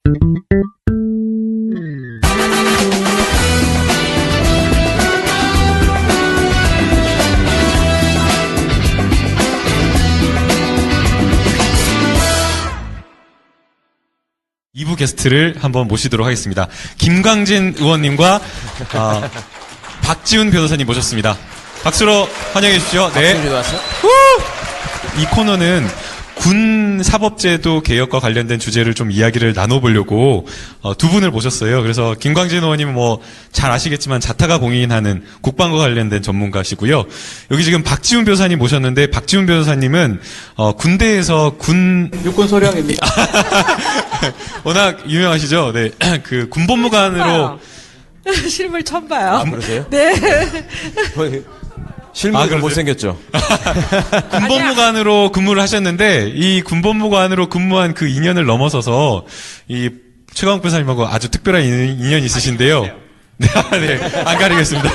이부 게스트를 한번 모시도록 하겠습니다. 김광진 의원님과 박지훈 변호사님 모셨습니다. 박수로 환영해 주십시오. 네. 이 코너는 군 사법제도 개혁과 관련된 주제를 좀 이야기를 나눠보려고 두 분을 모셨어요. 그래서 김광진 의원님은 뭐 잘 아시겠지만 자타가 공인하는 국방과 관련된 전문가시고요. 여기 지금 박지훈 변호사님 모셨는데 박지훈 변호사님은 군대에서 육군 소령입니다. 워낙 유명하시죠. 네, 그 군법무관으로 실물 처음 봐요. 아, 그러세요? 네. 실물이 못생겼죠. 군법무관으로 근무를 하셨는데 이 군법무관으로 근무한 그 2년을 넘어서서 이 최강욱 변호사님하고 아주 특별한 인연이 있으신데요. 네, 안 가리겠습니다.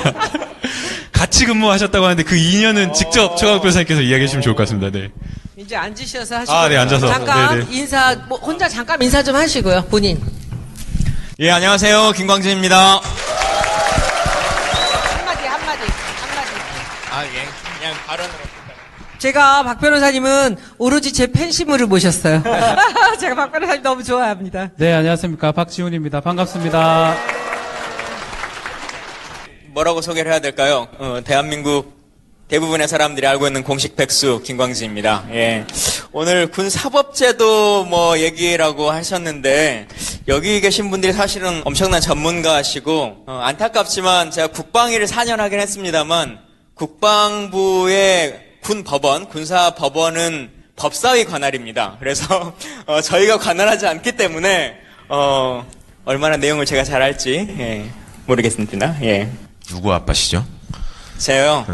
같이 근무하셨다고 하는데 그 2년은 직접 최강욱 변호사님께서 이야기해 주시면 좋을 것 같습니다. 네. 이제 앉으셔서 하시고. 네, 앉아서. 잠깐 네네. 인사, 혼자 잠깐 인사 좀 하시고요, 본인. 예, 안녕하세요. 김광진입니다. 한마디. 아, 예. 그냥 발언으로. 제가 박 변호사님은 오로지 제 팬심으로 모셨어요. 제가 박 변호사님 너무 좋아합니다. 네, 안녕하십니까. 박지훈입니다. 반갑습니다. 뭐라고 소개를 해야 될까요? 대한민국 대부분의 사람들이 알고 있는 공식 백수 김광진입니다. 예. 오늘 군 사법제도 뭐 얘기라고 하셨는데 여기 계신 분들이 사실은 엄청난 전문가시고 안타깝지만 제가 국방위를 4년 하긴 했습니다만 국방부의 군법원, 군사법원은 법사위 관할입니다. 그래서 저희가 관할하지 않기 때문에 얼마나 내용을 제가 잘 알지 모르겠습니다. 예. 누구 아빠시죠? 제요.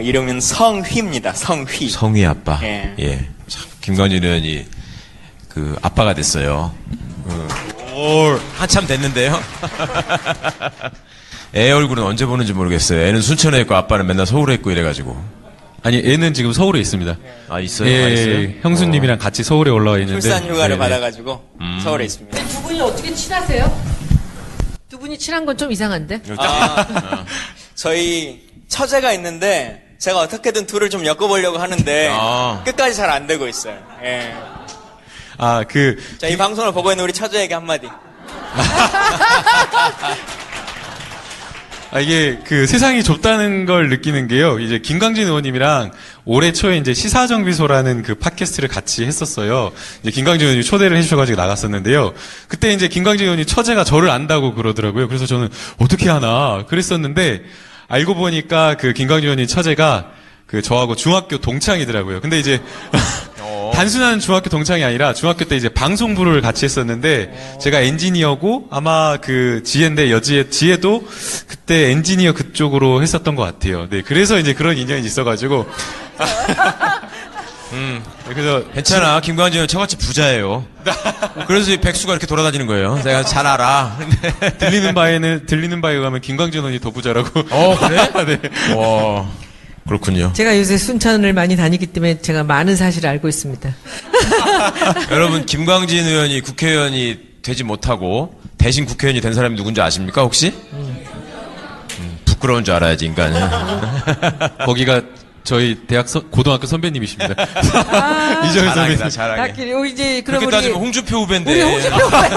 이름은 성휘입니다. 성휘. 성희 아빠. 예. 예. 참, 김광진 의원이 그 아빠가 됐어요. 한참 됐는데요. 애 얼굴은 언제 보는지 모르겠어요. 애는 순천에 있고 아빠는 맨날 서울에 있고 이래가지고. 아니, 애는 지금 서울에 있습니다. 아, 있어요? 예, 아, 있어요? 형수님이랑 같이 서울에 올라와 있는데. 출산 휴가를 네네. 받아가지고 서울에 있습니다. 두 분이 어떻게 친하세요? 두 분이 친한 건 좀 이상한데? 저희 처제가 있는데 제가 어떻게든 둘을 좀 엮어보려고 하는데 끝까지 잘 안 되고 있어요. 예. 자, 이 방송을 보고 있는 우리 처제에게 한마디. 이게 그 세상이 좁다는 걸 느끼는 게요. 이제 김광진 의원님이랑 올해 초에 이제 시사정비소라는 그 팟캐스트를 같이 했었어요. 이제 김광진 의원님이 초대를 해주셔가지고 나갔었는데요. 그때 이제 김광진 의원이 처제가 저를 안다고 그러더라고요. 그래서 저는 어떻게 하나 그랬었는데 알고 보니까 그 김광진 의원님 처제가 그 저하고 중학교 동창이더라고요. 근데 이제 단순한 중학교 동창이 아니라 중학교 때 이제 방송부를 같이 했었는데 제가 엔지니어고 아마 그 지혜인데 지혜도 그때 엔지니어 그쪽으로 했었던 것 같아요. 네, 그래서 이제 그런 인연이 있어가지고. 그래서 괜찮아. 김광진은 저같이 부자예요. 그래서 이 백수가 이렇게 돌아다니는 거예요. 내가 잘 알아. 들리는 바에 가면 김광진 의원이 더 부자라고. 그래? 네. 와. 그렇군요. 제가 요새 순천을 많이 다니기 때문에 제가 많은 사실을 알고 있습니다. 여러분, 김광진 의원이 국회의원이 되지 못하고 대신 국회의원이 된 사람이 누군지 아십니까, 혹시? 부끄러운 줄 알아야지, 인간은. 거기가 저희 고등학교 선배님이십니다. 이정현 선배님. 잘하게. 이제 그럼 그렇게 따지면 홍준표 후배인데. 우리 홍준표 후배.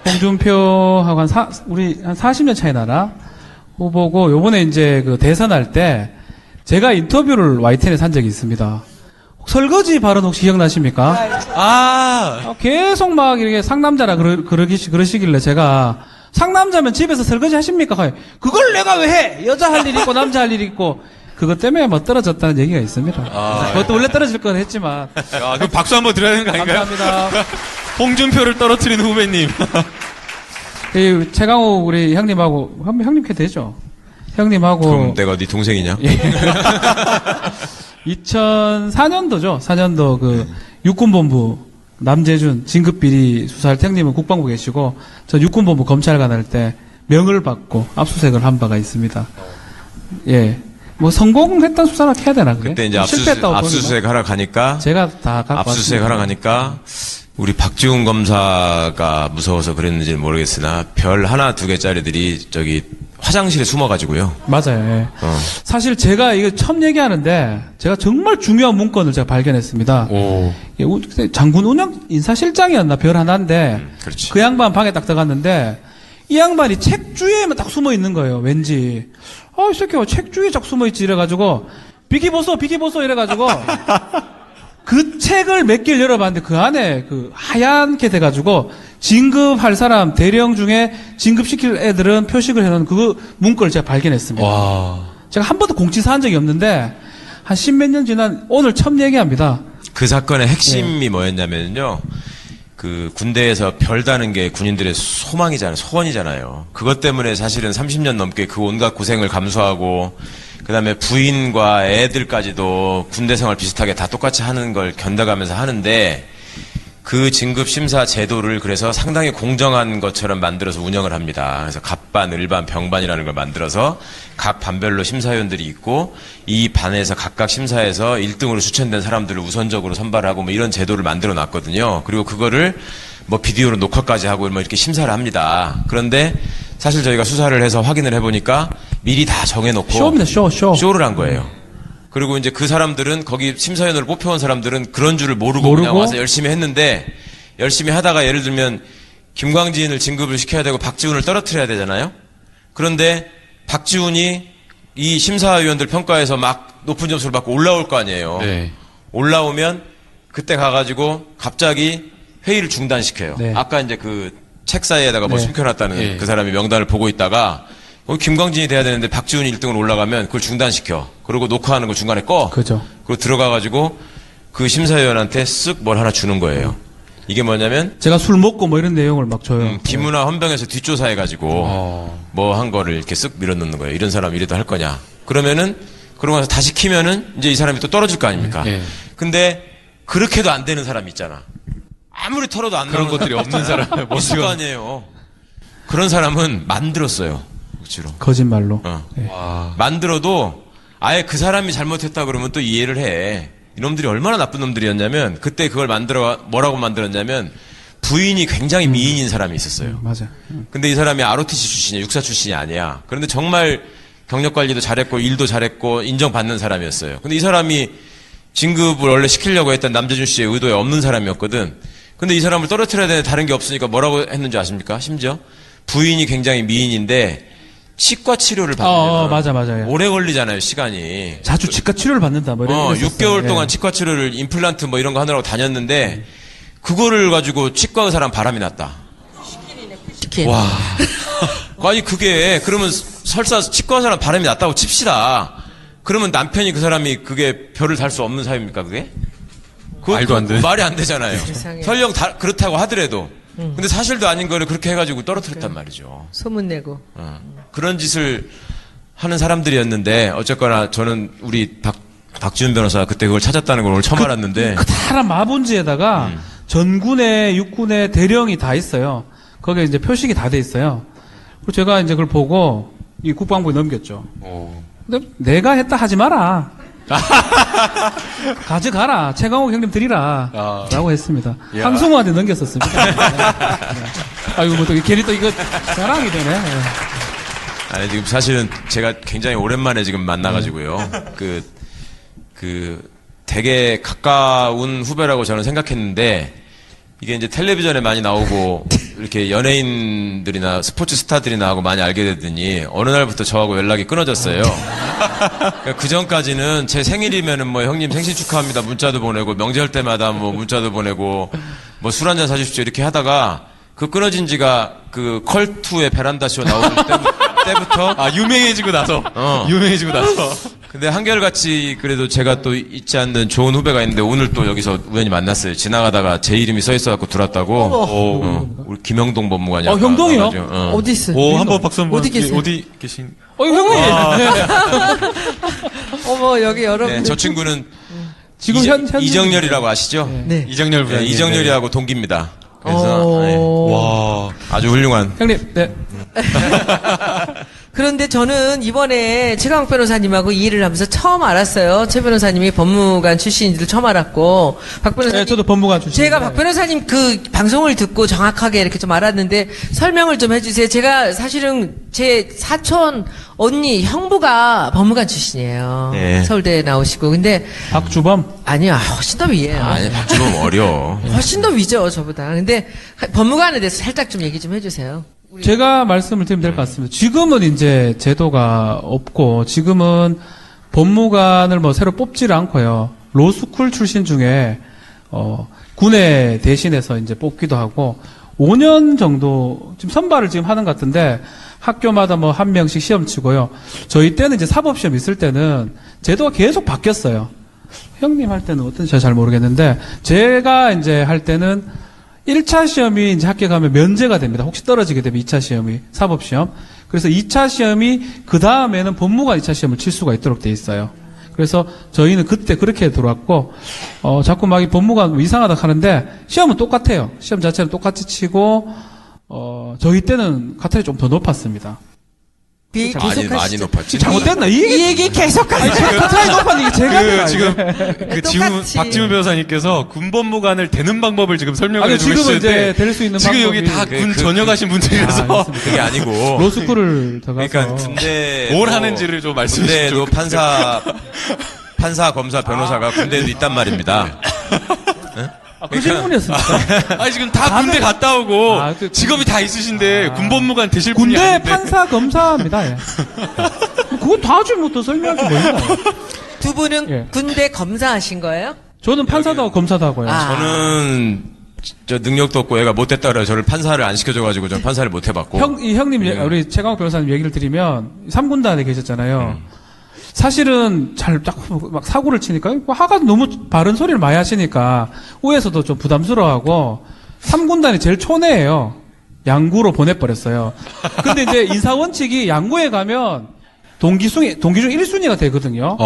홍준표하고 우리 한 40년 차이 나나? 후보고, 요번에 이제 그 대선할 때, 제가 인터뷰를 YTN에서 한 적이 있습니다. 설거지 발언 혹시 기억나십니까? 계속 막 이렇게 상남자라 그러시길래 제가, 상남자면 집에서 설거지 하십니까? 그걸 내가 왜 해? 여자 할 일 있고, 남자 할 일 있고, 그것 때문에 뭐 떨어졌다는 얘기가 있습니다. 그것도 원래 떨어질 건 했지만. 그럼 박수 한번 드려야 되는 거 아닌가요? 감사합니다. 홍준표를 떨어뜨리는 후배님. 최강욱 우리 형님하고 형님 께 되죠? 형님하고 그럼 내가 네 동생이냐? 2004년도죠. 4년도 그 육군본부 남재준 진급비리 수사할 때 형님은 국방부 계시고 전 육군본부 검찰관 할 때 명을 받고 압수수색을 한 바가 있습니다. 예. 뭐 성공했던 수사를 해야 되나 그게? 그때 이제 실패했다고 압수수색 하러 가니까 제가 다 갖고 압수수색 하러 가니까 우리 박지훈 검사가 무서워서 그랬는지는 모르겠으나 별 하나 두 개짜리들이 저기 화장실에 숨어가지고요. 맞아요. 예. 사실 제가 이거 처음 얘기하는데 제가 정말 중요한 문건을 제가 발견했습니다. 오. 예, 그때 장군 운영 인사실장이었나 별 하나인데 그렇지. 그 양반 방에 딱 들어갔는데 이 양반이 책 주위에만 딱 숨어 있는 거예요. 왠지 이 새끼가 책 주위에 딱 숨어 있지 이래가지고 비키 보소 이래가지고 그 책을 몇 개를 열어봤는데 그 안에 그 하얀게 돼가지고 진급할 사람 대령 중에 진급시킬 애들은 표식을 해놓은 그 문건을 제가 발견했습니다. 와. 제가 한 번도 공지사한 적이 없는데 한 십몇 년 지난 오늘 처음 얘기합니다. 그 사건의 핵심이 뭐였냐면요. 그 군대에서 별 다는 게 군인들의 소망이잖아요. 소원이잖아요. 그것 때문에 사실은 30년 넘게 그 온갖 고생을 감수하고 그다음에 부인과 애들까지도 군대 생활 비슷하게 다 똑같이 하는 걸 견뎌가면서 하는데 그 진급 심사 제도를 그래서 상당히 공정한 것처럼 만들어서 운영을 합니다. 그래서 갑반, 을반, 병반이라는 걸 만들어서 각 반별로 심사위원들이 있고 이 반에서 각각 심사에서 1등으로 추천된 사람들을 우선적으로 선발하고 뭐 이런 제도를 만들어 놨거든요. 그리고 그거를 뭐 비디오로 녹화까지 하고 뭐 이렇게 심사를 합니다. 그런데 사실 저희가 수사를 해서 확인을 해보니까 미리 다 정해놓고 쇼입니다. 쇼. 쇼를 한 거예요. 그리고 이제 그 사람들은 거기 심사위원으로 뽑혀온 사람들은 그런 줄을 모르고 그냥 와서 열심히 했는데 열심히 하다가 예를 들면 김광진을 진급을 시켜야 되고 박지훈을 떨어뜨려야 되잖아요. 그런데 박지훈이 이 심사위원들 평가에서 막 높은 점수를 받고 올라올 거 아니에요. 네. 올라오면 그때 가가지고 갑자기 회의를 중단시켜요. 네. 아까 이제 그 책 사이에다가 뭐 네. 숨겨놨다는 네. 그 사람이 명단을 보고 있다가 김광진이 돼야 되는데 박지훈이 1등으로 올라가면 그걸 중단시켜. 그리고 녹화하는 걸 중간에 꺼. 그죠. 그리고 들어가가지고 그 심사위원한테 쓱 뭘 하나 주는 거예요. 이게 뭐냐면 제가 술 먹고 뭐 이런 내용을 막 줘요. 기무나 헌병에서 뒷조사해가지고 뭐 한 거를 이렇게 쓱 밀어넣는 거예요. 이런 사람 이래도 할 거냐. 그러면은 그러고 나서 다시 키면은 이제 이 사람이 또 떨어질 거 아닙니까? 네. 근데 그렇게도 안 되는 사람이 있잖아. 아무리 털어도 안 그런 나오는 것들이 없는 사람. 있을 거 아니에요. 그런 사람은 만들었어요. 억지로. 거짓말로. 예. 와. 만들어도 아예 그 사람이 잘못했다 그러면 또 이해를 해. 이놈들이 얼마나 나쁜 놈들이었냐면 그때 그걸 뭐라고 만들었냐면 부인이 굉장히 미인인 사람이 있었어요. 맞아. 근데 이 사람이 ROTC 출신이야. 육사 출신이 아니야. 그런데 정말 경력 관리도 잘했고 일도 잘했고 인정받는 사람이었어요. 근데 이 사람이 진급을 원래 시키려고 했던 남재준 씨의 의도에 없는 사람이었거든. 근데 이 사람을 떨어뜨려야 되는데 다른 게 없으니까 뭐라고 했는지 아십니까? 심지어 부인이 굉장히 미인인데 치과 치료를 받는 맞아요. 오래 걸리잖아요, 시간이. 자주 치과 치료를 받는다. 뭐 이런 거 있었어요. 6개월 예. 동안 치과 치료를 임플란트 뭐 이런 거 하느라고 다녔는데 그거를 가지고 치과 의사랑 바람이 났다. 치킨. 와. 아니 그게 그러면 설사 치과 의사랑 바람이 났다고 칩시다. 그러면 남편이 그 사람이 그게 별을 달 수 없는 사유입니까, 그게? 말도 안 돼. 말이 안 되잖아요. 세상에. 설령 그렇다고 하더라도. 근데 사실도 아닌 거를 그렇게 해가지고 떨어뜨렸단 말이죠. 소문내고. 그런 짓을 하는 사람들이었는데 어쨌거나 저는 우리 박지훈 변호사가 그때 그걸 찾았다는 걸 오늘 처음 알았는데 커다란 마분지에다가 전군에 육군에 대령이 다 있어요. 거기에 이제 표식이 다 돼 있어요. 그리고 제가 이제 그걸 보고 이 국방부에 넘겼죠. 근데 내가 했다 하지 마라. 가져가라. 최강욱 형님 드리라. 라고 했습니다. 야. 황승우한테 넘겼었습니다. 네. 아이고, 뭐 또 괜히 또 이거 자랑이 되네. 네. 아니 지금 사실은 제가 굉장히 오랜만에 지금 만나가지고요. 되게 가까운 후배라고 저는 생각했는데 이게 이제 텔레비전에 많이 나오고 이렇게 연예인들이나 스포츠 스타들이나 하고 많이 알게 되더니 어느 날부터 저하고 연락이 끊어졌어요. 그 전까지는 제 생일이면은 뭐 형님 생신 축하합니다 문자도 보내고 명절 때마다 뭐 문자도 보내고 뭐 술 한잔 사주십시오 이렇게 하다가 그 끊어진 지가 그 컬투의 베란다 쇼 나오는 때부터 유명해지고 나서. 유명해지고 나서. 근데 한결같이 그래도 제가 또 잊지 않는 좋은 후배가 있는데 오늘 또 여기서 우연히 만났어요. 지나가다가 제 이름이 써 있어갖고 들어왔다고. 우리 김영동 법무관이. 아까 형동이요? 나가지고, 어디 있어? 오, 한번 박수 한번. 어디 계세요? 어디 계신? 형님! 어머, 여기 여러분. 네, 저 친구는 지금 현 이정렬이라고 아시죠? 네. 이정렬 네, 부장님. 이정렬이하고 동기입니다. 그래서 네, 와. 아주 훌륭한. 형님, 네. 그런데 저는 이번에 최강욱 변호사님하고 이 일을 하면서 처음 알았어요. 최 변호사님이 법무관 출신인 줄 처음 알았고, 박 변호사님. 네, 저도 법무관 출신. 제가 박 변호사님 그 방송을 듣고 정확하게 이렇게 좀 알았는데 설명을 좀 해주세요. 제가 사실은 제 사촌 언니 형부가 법무관 출신이에요. 네. 서울대에 나오시고. 근데 박주범. 아니야, 훨씬 더 위에요. 아니, 박주범 어려. 훨씬 더 위죠, 저보다. 근데 법무관에 대해서 살짝 좀 얘기 좀 해주세요. 제가 말씀을 드리면 될 것 같습니다. 지금은 이제 제도가 없고, 지금은 법무관을 뭐 새로 뽑지를 않고요. 로스쿨 출신 중에, 군에 대신해서 이제 뽑기도 하고, 5년 정도, 지금 선발을 지금 하는 것 같은데, 학교마다 뭐 한 명씩 시험 치고요. 저희 때는 이제 사법시험 있을 때는 제도가 계속 바뀌었어요. 형님 할 때는 어떤지 제가 잘 모르겠는데, 제가 이제 할 때는 1차 시험이 이제 합격하면 면제가 됩니다. 혹시 떨어지게 되면 2차 시험이, 사법시험. 그래서 2차 시험이 그 다음에는 법무관 2차 시험을 칠 수가 있도록 돼 있어요. 그래서 저희는 그때 그렇게 들어왔고, 자꾸 막 이 법무관 뭐 이상하다 하는데, 시험은 똑같아요. 시험 자체는 똑같이 치고, 저희 때는 카탈이 좀 더 높았습니다. 많이 높았지. 잘못됐나? 이 얘기 계속 아니, 하세요. 카탈이 높았는 게 제가 알아요. 지금 똑같이. 박지문 변호사님께서 군법무관을 되는 방법을 지금 설명을 아니, 해주고 지금은 이제 계시는데 될 수 있는 지금 방법이 여기 다 군 전역하신 아, 분들이라서 알겠습니다. 그게 아니고. 로스쿨을 더 가서. 그러니까 군대. 뭘 하는지를 좀 말씀해 주시죠. 군대도 판사, 검사, 변호사가 군대에도 있단 말입니다. 그 질문이었습니까? 아니 지금 다 군대 갔다 오고 직업이 다 있으신데 군법무관 되실 분이 군대 아닌데 판사 검사입니다. 예. 그거 다 하지 못해 설명할 게 뭐인가? 두 분은 예. 군대 검사하신 거예요? 저는 판사도 하고 검사도 하고요. 아. 저는 저 능력도 없고 애가 못됐다 그래서 저를 판사를 안 시켜줘가지고 저는 판사를 못 해봤고. 형님, 우리 최강욱 변호사님 얘기를 드리면 3군단에 계셨잖아요. 사실은 막 사고를 치니까 화가 너무 바른 소리를 많이 하시니까 위에서도 좀 부담스러워하고 3군단이 제일 촌애예요. 양구로 보내버렸어요. 근데 이제 인사원칙이 양구에 가면 동기 중 1순위가 되거든요.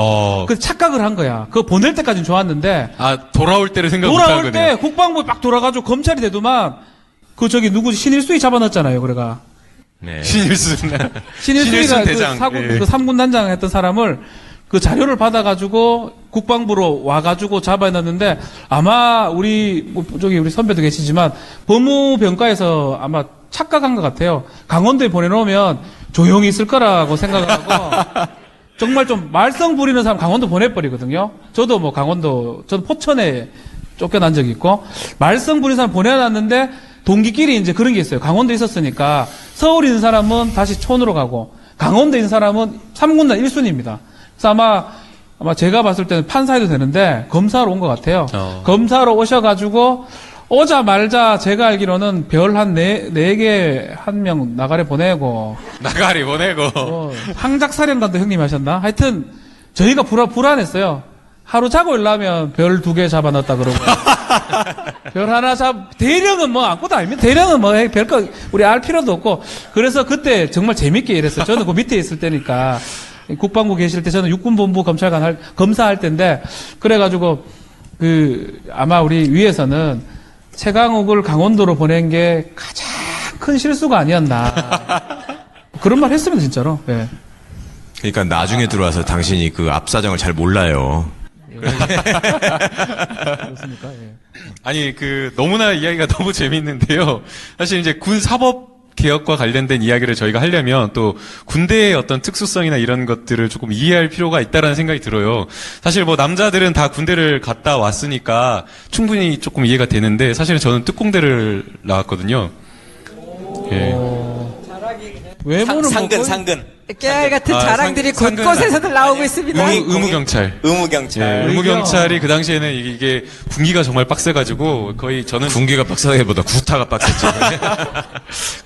그래서 착각을 한 거야. 그거 보낼 때까지는 좋았는데 돌아올 때를 생각 못한 돌아올 거네요. 때 국방부에 막 돌아가지고 검찰이 되더만 누구지 신일수이 잡아놨잖아요. 그래가 네. 신일수이가 신일순 대장. 예. 그 3군 단장 했던 사람을 그 자료를 받아가지고 국방부로 와가지고 잡아놨는데 아마 우리 선배도 계시지만 법무병과에서 아마 착각한 것 같아요. 강원도에 보내놓으면 조용히 있을 거라고 생각하고 정말 좀 말썽 부리는 사람 강원도 보내버리거든요. 저도 뭐 전 포천에 쫓겨난 적이 있고 말썽 부리는 사람 보내놨는데 동기끼리 이제 그런 게 있어요. 강원도에 있었으니까 서울에 있는 사람은 다시 촌으로 가고 강원도에 있는 사람은 3군단 1순위입니다. 그래서 아마 제가 봤을 때는 판사해도 되는데 검사로 온 것 같아요. 검사로 오셔가지고 오자말자 제가 알기로는 별 한 4개 한 명 나가래 보내고 항작사령관도 형님 하셨나? 하여튼 저희가 불안했어요. 하루 자고 일라면 별 2개 잡아놨다 그러고 별 하나 대령은 뭐 아무것도 아닙니다. 대령은 뭐 별거 우리 알 필요도 없고 그래서 그때 정말 재밌게 일했어요. 저는 그 밑에 있을 때니까 국방부 계실 때 저는 육군본부 검찰관 검사할 때인데 그래가지고 아마 우리 위에서는 최강욱을 강원도로 보낸 게 가장 큰 실수가 아니었나 그런 말 했습니다 진짜로. 네. 그러니까 나중에 들어와서 당신이 그 앞사정을 잘 몰라요. 그렇습니까? 예. 아니 너무나 이야기가 너무 재밌는데요. 사실 이제 군 사법 개혁과 관련된 이야기를 저희가 하려면 또 군대의 어떤 특수성이나 이런 것들을 조금 이해할 필요가 있다라는 생각이 들어요. 사실 뭐 남자들은 다 군대를 갔다 왔으니까 충분히 조금 이해가 되는데 사실은 저는 특공대를 나왔거든요. 예. 외모는 상근. 깨알 같은 자랑들이 상근. 곳곳에서들 나오고 있습니다. 의무경찰. 의무경찰. 의무경찰이 그 당시에는 이게 군기가 정말 빡세가지고 거의 저는 군기가 빡세기보다 구타가 빡셌지.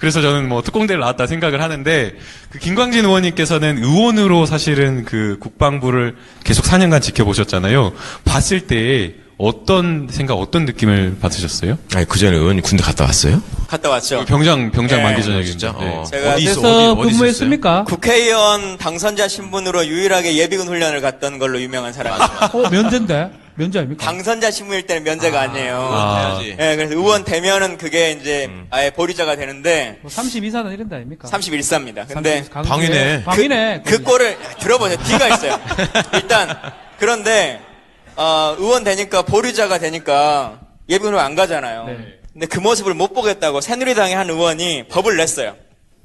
그래서 저는 뭐 특공대를 나왔다 생각을 하는데 김광진 의원님께서는 의원으로 사실은 국방부를 계속 4년간 지켜보셨잖아요. 봤을 때 어떤 느낌을 받으셨어요? 아니 그 전에 의원님 군대 갔다 왔어요? 갔다 왔죠. 병장 만기 전역입니다. 진짜? 네. 제가 어디서 근무했습니까? 국회의원 당선자 신분으로 유일하게 예비군 훈련을 갔던 걸로 유명한 사람이죠. 면제인데. 면제 아닙니까? 당선자 신분일 때는 면제가 아니에요. 해야지. 예, 그래서 의원 되면은 그게 이제 아예 보류자가 되는데 뭐 32사단 이런 데 아닙니까? 31사입니다. 근데 방위네. 방위네. 그 꼴을 들어보세요. 뒤가 있어요. 일단 그런데 의원 되니까 보류자가 되니까 예비군으로 안 가잖아요. 네. 근데 그 모습을 못 보겠다고 새누리당의 한 의원이 법을 냈어요.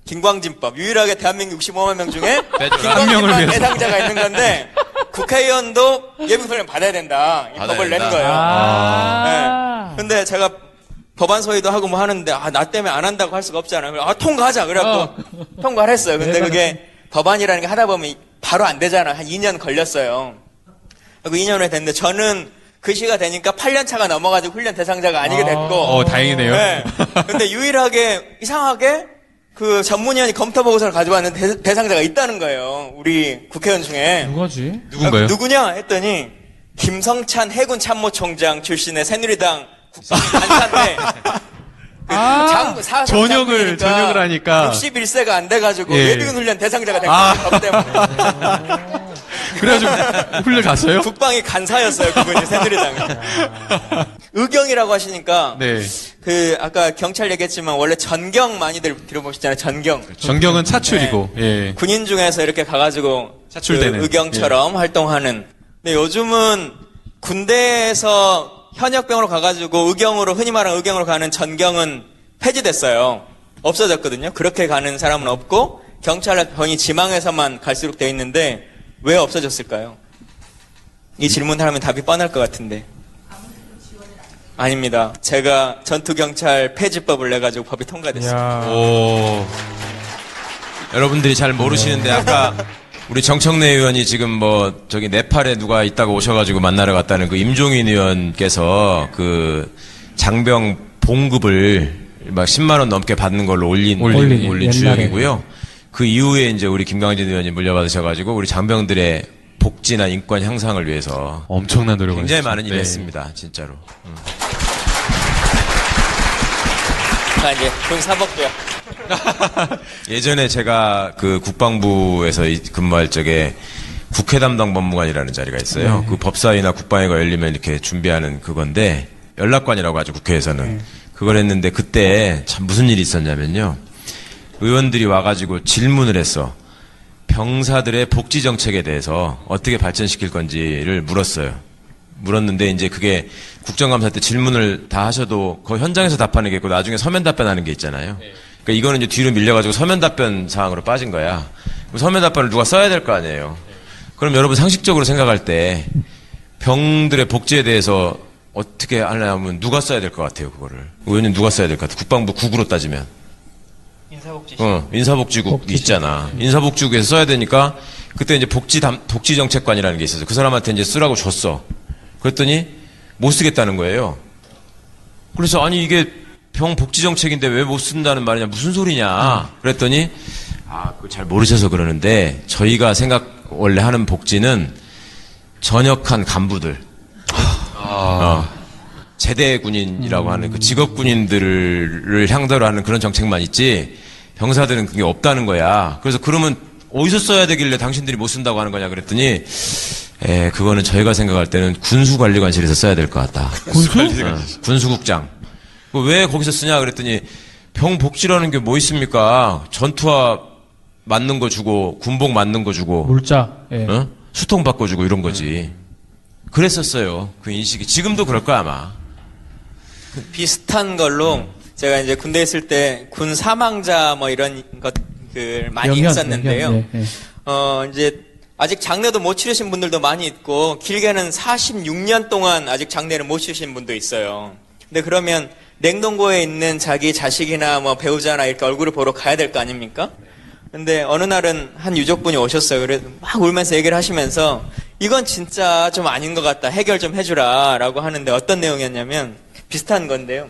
김광진법. 유일하게 대한민국 65만 명 중에 한 명을 김광진만 위해서. 대상자가 있는 건데 국회의원도 예비군 훈련 받아야 된다. 이 받아야 법을 낸 된다. 거예요. 아. 네. 근데 제가 법안 소위도 하고 뭐 하는데 나 때문에 안 한다고 할 수가 없잖아요. 그래서 통과하자. 그래갖고 통과를 했어요. 근데 그게 법안이라는 게 하다 보면 바로 안 되잖아. 한 2년 걸렸어요. 그리고 2년 후에 됐는데 저는 그 시가 되니까 8년 차가 넘어가지고 훈련 대상자가 아니게 됐고. 다행이네요. 네. 근데 유일하게 이상하게 그 전문위원이 검토 보고서를 가져왔는데 대상자가 있다는 거예요. 우리 국회의원 중에. 누구지? 누군가요? 누구냐 했더니 김성찬 해군 참모총장 출신의 새누리당 국방간사인데 전역을 하니까. 61세가 안 돼가지고 예. 예비군 훈련 대상자가 된 거예요. 법 때문에. 그래가지고 훈련 갔어요? 국방이 간사였어요. 그분이 새누리당이. 의경이라고 하시니까 네. 그 아까 경찰 얘기했지만 원래 전경 많이들 들어보시잖아요. 전경. 전경은 차출이고, 예. 군인 중에서 이렇게 가가지고 차출되는. 그 의경처럼 활동하는. 근데 요즘은 군대에서 현역병으로 가가지고 의경으로 흔히 말하는 의경으로 가는 전경은 폐지됐어요. 없어졌거든요. 그렇게 가는 사람은 없고 경찰권이 지망해서만 갈수록 돼 있는데 왜 없어졌을까요? 이 질문하면 답이 뻔할 것 같은데. 아닙니다. 제가 전투경찰 폐지법을 내가지고 법이 통과됐어요. 야. 오. 여러분들이 잘 모르시는데 아까 우리 정청래 의원이 지금 뭐 저기 네팔에 누가 있다가 오셔가지고 만나러 갔다는 그 임종인 의원께서 그 장병 봉급을 막 10만 원 넘게 받는 걸로 올린 옛날에. 주역이고요. 그 이후에 이제 우리 김광진 의원이 물려받으셔가지고 우리 장병들의 복지나 인권 향상을 위해서 엄청난 노력을 굉장히 했죠. 많은 일을 네. 했습니다. 진짜로. 자, 이제 군사법도요. 예전에 제가 그 국방부에서 근무할 적에 국회 담당 법무관이라는 자리가 있어요. 그 법사위나 국방위가 열리면 이렇게 준비하는 그건데 연락관이라고 하죠. 국회에서는. 그걸 했는데 그때 참 무슨 일이 있었냐면요. 의원들이 와가지고 질문을 했어. 병사들의 복지 정책에 대해서 어떻게 발전시킬 건지를 물었어요. 물었는데 이제 그게 국정감사 때 질문을 다 하셔도 그 현장에서 답하는 게 있고 나중에 서면 답변하는 게 있잖아요. 그러니까 이거는 이제 뒤로 밀려가지고 서면 답변 사항으로 빠진 거야. 그럼 서면 답변을 누가 써야 될 거 아니에요. 그럼 여러분 상식적으로 생각할 때 병들의 복지에 대해서 어떻게 하려면 누가 써야 될 것 같아요, 그거를. 의원님 누가 써야 될 것 같아요? 국방부 국으로 따지면. 인사복지국 있잖아. 인사복지국에서 써야 되니까 그때 이제 복지정책관이라는 게 있어서 그 사람한테 이제 쓰라고 줬어. 그랬더니 못 쓰겠다는 거예요. 그래서 아니 이게 병 복지정책인데 왜 못 쓴다는 말이냐 무슨 소리냐. 그랬더니 그거 잘 모르셔서 그러는데 저희가 원래 하는 복지는 전역한 간부들. 제대 군인이라고 하는 그 직업 군인들을 향도로 하는 그런 정책만 있지 병사들은 그게 없다는 거야. 그래서 그러면 어디서 써야 되길래 당신들이 못 쓴다고 하는 거냐 그랬더니 그거는 저희가 생각할 때는 군수관리관실에서 써야 될 것 같다. 군수국장. 왜 거기서 쓰냐 그랬더니 병복지라는 게 뭐 있습니까? 전투화 맞는 거 주고 군복 맞는 거 주고 물자. 예. 수통 바꿔주고 이런 거지. 그랬었어요. 그 인식이. 지금도 그럴 거야 아마. 비슷한 걸로 제가 이제 군대에 있을 때 군 사망자 뭐 이런 것들 많이 있었는데요. 명현, 예, 예. 이제 아직 장례도 못 치르신 분들도 많이 있고 길게는 46년 동안 아직 장례를 못 치르신 분도 있어요. 근데 그러면 냉동고에 있는 자기 자식이나 뭐 배우자나 이렇게 얼굴을 보러 가야 될 거 아닙니까? 근데 어느 날은 한 유족분이 오셨어요. 그래서 막 울면서 얘기를 하시면서 이건 진짜 좀 아닌 것 같다. 해결 좀 해주라. 라고 하는데 어떤 내용이었냐면 비슷한 건데요.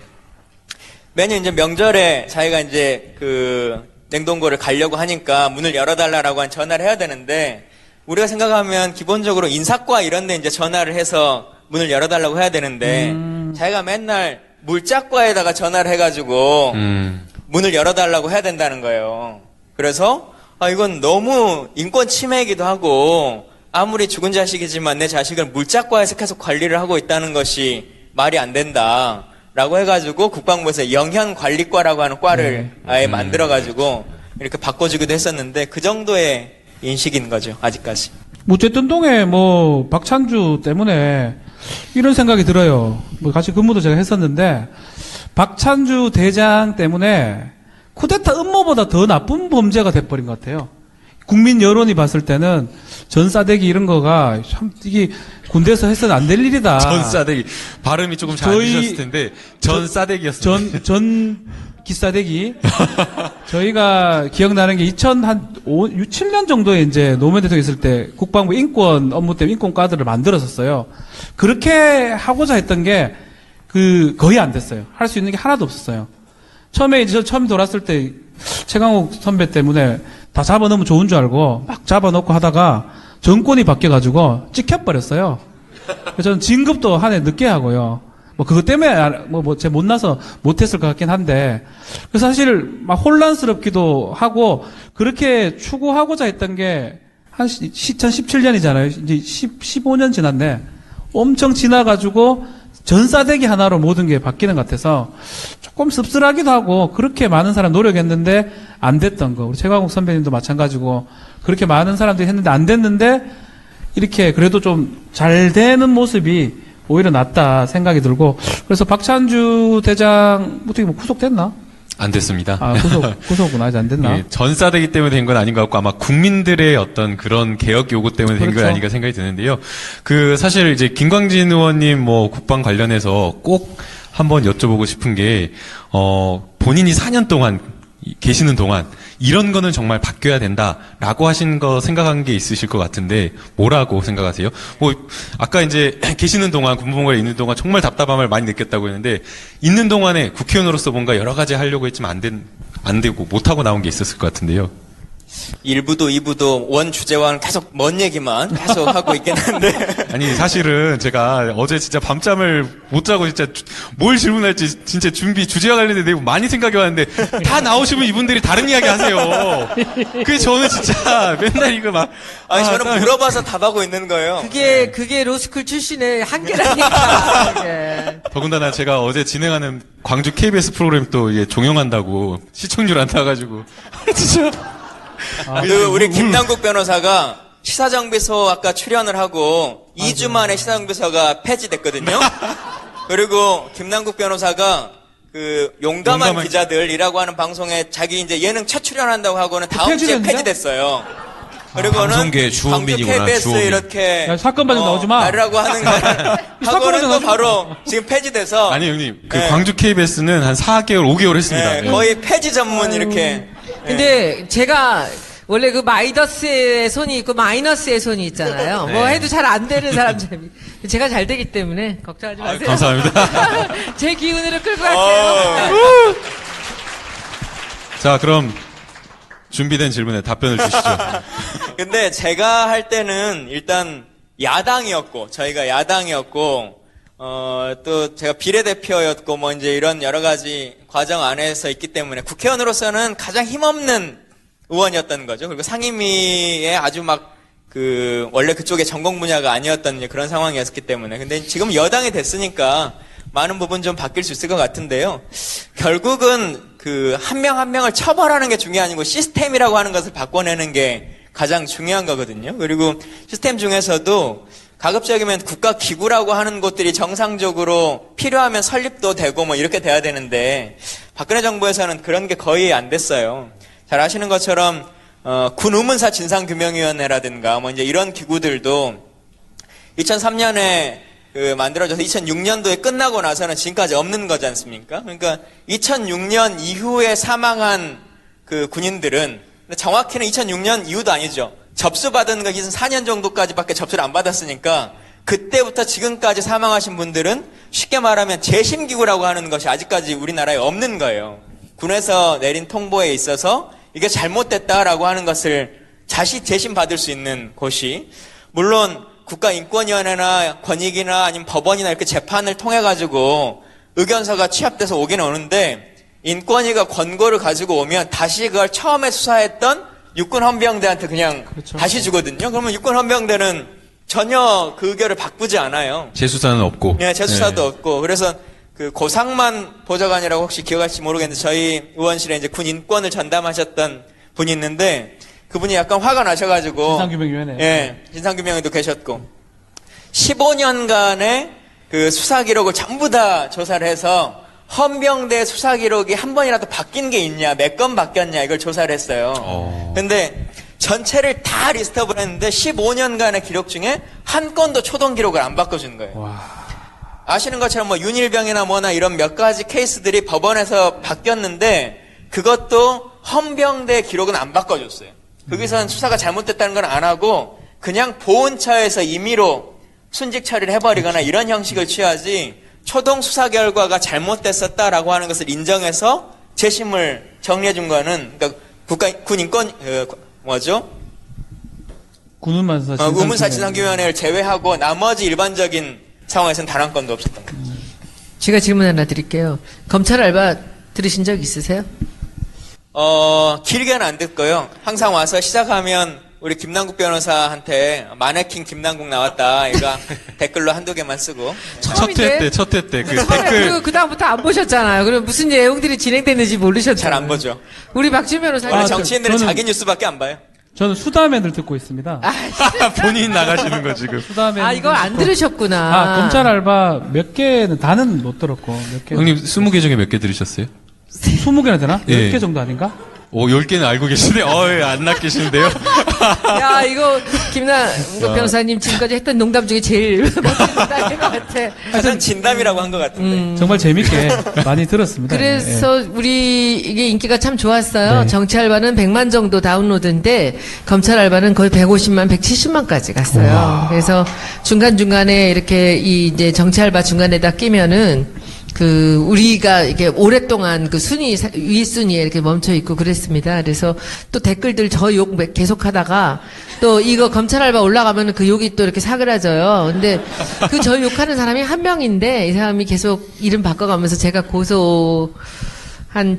매년 이제 명절에 자기가 이제 그 냉동고를 가려고 하니까 문을 열어달라고 한 전화를 해야 되는데 우리가 생각하면 기본적으로 인사과 이런 데 이제 전화를 해서 문을 열어달라고 해야 되는데 자기가 맨날 물자과에다가 전화를 해가지고 문을 열어달라고 해야 된다는 거예요. 그래서 이건 너무 인권 침해이기도 하고 아무리 죽은 자식이지만 내 자식을 물자과에서 계속 관리를 하고 있다는 것이 말이 안 된다라고 해가지고 국방부에서 영현관리과라고 하는 과를 아예 만들어가지고 이렇게 바꿔주기도 했었는데 그 정도의 인식인 거죠, 아직까지. 어쨌든 동에 뭐 박찬주 때문에 이런 생각이 들어요. 뭐 같이 근무도 제가 했었는데 박찬주 대장 때문에 쿠데타 음모보다 더 나쁜 범죄가 돼버린 것 같아요. 국민 여론이 봤을 때는 전싸대기 이런 거가 참 이게 군대에서 해서는 안 될 일이다. 전싸대기 발음이 조금 잘 안 저희- 되셨을 텐데 전싸대기였어요. 전 기싸대기. 저희가 기억나는 게 2007년 정도에 이제 노무현 대통령 있을 때 국방부 인권 업무 때문에 인권과들을 만들었었어요. 그렇게 하고자 했던 게 거의 안 됐어요. 할 수 있는 게 하나도 없었어요. 처음에 이제 저 처음 돌았을 때 최강욱 선배 때문에 다 잡아놓으면 좋은 줄 알고 막 잡아놓고 하다가 정권이 바뀌어가지고 찍혀버렸어요. 그래서 저는 진급도 한 해 늦게 하고요. 뭐 그것 때문에 제가 못나서 못했을 것 같긴 한데 그래서 사실 막 혼란스럽기도 하고 그렇게 추구하고자 했던 게 한 2017년이잖아요. 이제 15년 지났네. 엄청 지나가지고 전싸대기 하나로 모든 게 바뀌는 것 같아서 조금 씁쓸하기도 하고 그렇게 많은 사람 노력했는데 안 됐던 거. 우리 최광욱 선배님도 마찬가지고 그렇게 많은 사람들이 했는데 안 됐는데 이렇게 그래도 좀 잘 되는 모습이 오히려 낫다 생각이 들고 그래서 박찬주 대장 어떻게 뭐 구속됐나? 안 됐습니다. 아 구속은 아직 안 됐나? 예, 전싸대기 때문에 된 건 아닌 것 같고 아마 국민들의 어떤 그런 개혁 요구 때문에 된 건 그렇죠. 아닌가 생각이 드는데요. 사실 이제 김광진 의원님 뭐 국방 관련해서 꼭 한번 여쭤보고 싶은 게 본인이 4년 동안 계시는 동안 이런 거는 정말 바뀌어야 된다라고 하신 거 생각한 게 있으실 것 같은데 뭐라고 생각하세요? 뭐 아까 이제 계시는 동안 군부공간에 있는 동안 정말 답답함을 많이 느꼈다고 했는데 있는 동안에 국회의원으로서 뭔가 여러 가지 하려고 했지만 안 되고 못 하고 나온 게 있었을 것 같은데요. 1부도 2부도 원 주제와는 계속 먼 얘기만 계속 하고 있긴 한데 아니 사실은 제가 어제 진짜 밤잠을 못 자고 진짜 뭘 질문할지 진짜 주제와 관련된 내용 많이 생각해 왔는데 다 나오시면 이분들이 다른 이야기 하세요. 그게 저는 진짜 맨날 이거 막 아니 저는 물어봐서 답하고 있는 거예요. 그게 로스쿨 출신의 한계라니까. 이게. 더군다나 제가 어제 진행하는 광주 KBS 프로그램 또 이게 종영한다고 시청률 안 타가지고 진짜 우리 김남국 변호사가 시사정비소 아까 출연을 하고 2주 만에 시사정비소가 폐지됐거든요. 그리고 김남국 변호사가 용감한 기자들이라고 하는 방송에 자기 이제 예능 첫 출연한다고 하고는 다음 주에 폐지됐어요. 그리고는 방송계 광주 주호민이구나, KBS 주호민. 이렇게 야, 사건 반영 나오지 마. 말이라고 하는 거 하고는 또 바로 지금 폐지돼서 아니 형님 네. 광주 KBS는 한 4개월 5개월 했습니다. 네, 거의 폐지 전문 이렇게 근데 제가 원래 마이너스의 손이 있고 마이너스의 손이 있잖아요. 뭐 해도 잘 안 되는 사람처럼. 제가 잘 되기 때문에 걱정하지 마세요. 감사합니다. 제 기운으로 끌고 갈게요. 자 그럼 준비된 질문에 답변을 주시죠. 근데 제가 할 때는 일단 야당이었고, 저희가 야당이었고, 또 제가 비례대표였고, 뭐 이제 이런 여러 가지 과정 안에서 있기 때문에 국회의원으로서는 가장 힘없는 의원이었던 거죠. 그리고 상임위에 아주 원래 그쪽에 전공 분야가 아니었던 그런 상황이었기 때문에. 근데 지금 여당이 됐으니까 많은 부분 좀 바뀔 수 있을 것 같은데요. 결국은 한 명 한 명을 처벌하는 게 중요한 아니고 시스템이라고 하는 것을 바꿔내는 게 가장 중요한 거거든요. 그리고 시스템 중에서도 가급적이면 국가기구라고 하는 곳들이 정상적으로 필요하면 설립도 되고 뭐 이렇게 돼야 되는데 박근혜 정부에서는 그런 게 거의 안 됐어요. 잘 아시는 것처럼 군 의문사 진상규명위원회라든가 뭐 이제 이런 기구들도 2003년에 만들어져서 2006년도에 끝나고 나서는 지금까지 없는 거지 않습니까? 그러니까 2006년 이후에 사망한 군인들은 정확히는 2006년 이후도 아니죠. 접수받은 거 2004년 정도까지밖에 접수를 안 받았으니까 그때부터 지금까지 사망하신 분들은 쉽게 말하면 재심기구라고 하는 것이 아직까지 우리나라에 없는 거예요. 군에서 내린 통보에 있어서 이게 잘못됐다라고 하는 것을 재심 받을 수 있는 곳이 물론 국가인권위원회나 권익위나 아니면 법원이나 이렇게 재판을 통해 가지고 의견서가 취합돼서 오긴 오는데 인권위가 권고를 가지고 오면 다시 그걸 처음에 수사했던 육군 헌병대한테 그냥 다시 주거든요. 그러면 육군 헌병대는 전혀 그 의결을 바꾸지 않아요. 재수사는 없고. 예, 재수사도 없고. 그래서 그 고상만 보좌관이라고 혹시 기억하실지 모르겠는데 저희 의원실에 이제 군 인권을 전담하셨던 분이 있는데 그분이 약간 화가 나셔가지고 진상규명위원회. 예, 진상규명에도 계셨고 15년간의 그 수사 기록을 전부 다 조사를 해서 헌병대 수사 기록이 한 번이라도 바뀐 게 있냐, 몇 건 바뀌었냐 이걸 조사를 했어요. 근데 전체를 다 리스트업을 했는데 15년간의 기록 중에 한 건도 초동 기록을 안 바꿔준 거예요. 아시는 것처럼 뭐 윤일병이나 뭐나 이런 몇 가지 케이스들이 법원에서 바뀌었는데 그것도 헌병대 기록은 안 바꿔줬어요. 거기서는 수사가 잘못됐다는 건 안 하고 그냥 보훈처에서 임의로 순직 처리를 해버리거나 이런 형식을 취하지 초동 수사 결과가 잘못됐었다라고 하는 것을 인정해서 재심을 정리해 준 거는 그러니까 군 인권 의문사 진상규명위원회를 제외하고 나머지 일반적인 상황에서는 단 한 건도 없었던 거죠. 제가 질문 하나 드릴게요. 검찰 알바 들으신 적 있으세요? 길게는 안 듣고요. 항상 와서 시작하면 우리 김남국 변호사한테 마네킹 김남국 나왔다. 얘가 댓글로 한두 개만 쓰고. 첫 회 때 그 댓글. 그 다음부터 안 보셨잖아요. 그럼 무슨 내용들이 진행됐는지 모르셨잖아요. 잘 안 보죠. 우리 박지훈 변호사님. 원래 정치인들은 자기 뉴스밖에 안 봐요. 저는 수다맨을 듣고 있습니다. 본인 나가시는 거 지금. 수다맨. 이걸 안 들으셨구나. 검찰 알바 몇 개는 다는 못 들었고 몇 개. 형님 20개 중에 몇 개 들으셨어요? 20개나 되나? 예. 10개 정도 아닌가? 10개는 알고 계시네. 안 낚이시는데요? 야, 이거 김남국 변호사님 지금까지 했던 농담 중에 제일 멋진 농담인 것 같아. 가장 진담이라고 한 것 같은데. 정말 재밌게 많이 들었습니다. 그래서 우리 이게 인기가 참 좋았어요. 네. 정치 알바는 100만 정도 다운로드인데 검찰 알바는 거의 150만, 170만까지 갔어요. 그래서 중간중간에 이렇게 이제 정치 알바 중간에다 끼면은 우리가 이렇게 오랫동안 그 위 순위에 이렇게 멈춰 있고 그랬습니다. 그래서 또 댓글들 저 욕 계속 하다가 또 이거 검찰 알바 올라가면은 그 욕이 또 이렇게 사그라져요. 근데 그 저 욕하는 사람이 한 명인데 이 사람이 계속 이름 바꿔가면서 제가 고소한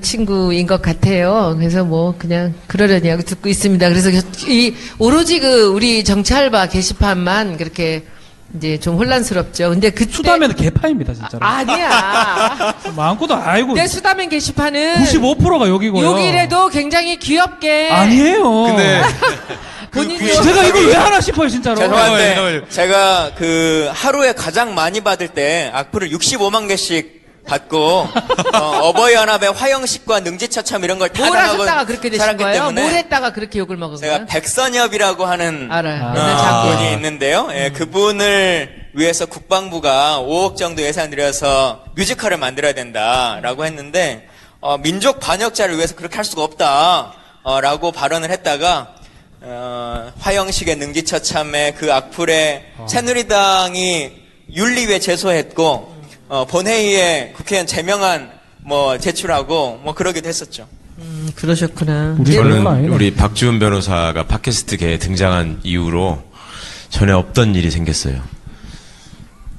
친구인 것 같아요. 그래서 뭐 그냥 그러려니 하고 듣고 있습니다. 그래서 오로지 우리 정치 알바 게시판만 그렇게 이제 좀 혼란스럽죠. 근데 그때 수다맨은 개파입니다, 진짜로. 아니야. 마음껏 알고. 내 수다맨 게시판은 95%가 여기고요. 욕이라도 굉장히 귀엽게. 아니에요. 근데 본인이 제가 이거 왜 하나 싶어요, 진짜로. 죄송한데 제가 하루에 가장 많이 받을 때 악플을 65만 개씩 받고 어버이연합의 화영식과 능지처참 이런 걸 다 뭘 당하고 하셨다가 그렇게 되신 살았기 거예요? 때문에 뭘 했다가 그렇게 욕을 먹은 제가 거예요? 백선엽이라고 하는 알아요. 맨날 자꾸 분이 있는데요. 예, 그분을 위해서 국방부가 5억 정도 예산 들여서 뮤지컬을 만들어야 된다라고 했는데 민족 반역자를 위해서 그렇게 할 수가 없다라고 발언을 했다가 화영식의 능지처참의 그 악플에 새누리당이 윤리위에 제소했고 본회의에 국회의원 제명안 제출하고 그러기도 했었죠. 그러셨구나. 저는 우리 박지훈 변호사가 팟캐스트계에 등장한 이후로 전에 없던 일이 생겼어요.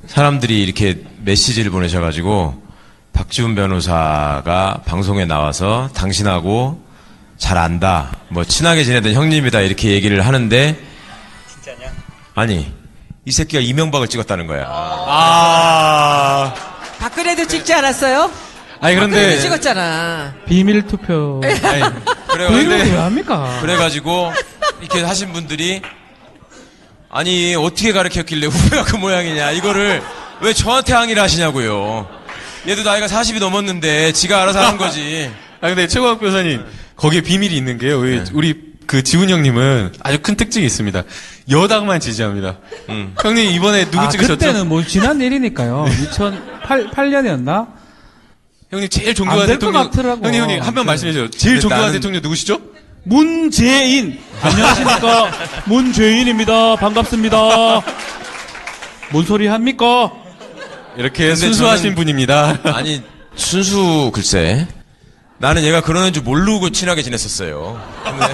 사람들이 이렇게 메시지를 보내셔가지고 박지훈 변호사가 방송에 나와서 당신하고 잘 안다, 친하게 지내던 형님이다 이렇게 얘기를 하는데 진짜냐? 아니 이 새끼가 이명박을 찍었다는 거야. 박근혜도 찍지 않았어요? 아니 박근혜도 그런데 찍었잖아. 비밀 투표. 왜 합니까? 그래가지고 이렇게 하신 분들이 아니 어떻게 가르쳤길래 후배가 그 모양이냐, 이거를 왜 저한테 항의를 하시냐고요. 얘도 나이가 40이 넘었는데 지가 알아서 하는 거지. 근데 최고학 변호사님 거기에 비밀이 있는 게요. 우리 지훈 형님은 아주 큰 특징이 있습니다. 여당만 지지합니다. 형님 이번에 누구 찍으셨죠? 그때는 지난 일이니까요. 2008년이었나? 형님 제일 존경하는 대통령. 형님 한 명 말씀해 주세요. 제일 존경하는 대통령 누구시죠? 문재인. 안녕하십니까? 문재인입니다. 반갑습니다. 뭔 소리 합니까? 이렇게 순수하신 분입니다. 아니 순수 글쎄. 나는 얘가 그러는 줄 모르고 친하게 지냈었어요. 근데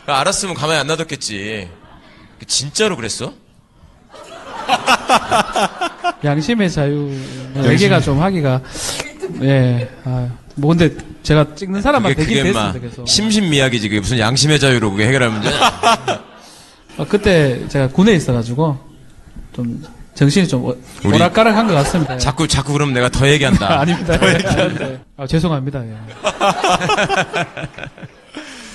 알았으면 가만히 안 놔뒀겠지. 진짜로 그랬어? 양심의 자유 얘기가 좀 하기가 뭐 근데 제가 찍는 사람만 되긴 그게 됐습니다. 계속. 심신미약이지. 그게 무슨 양심의 자유로 그게 해결할 문제냐? 그때 제가 군에 있어가지고 좀 정신이 좀 오락가락한 것 같습니다. 예. 자꾸 그럼 내가 더 얘기한다. 아닙니다. 예. 죄송합니다. 예.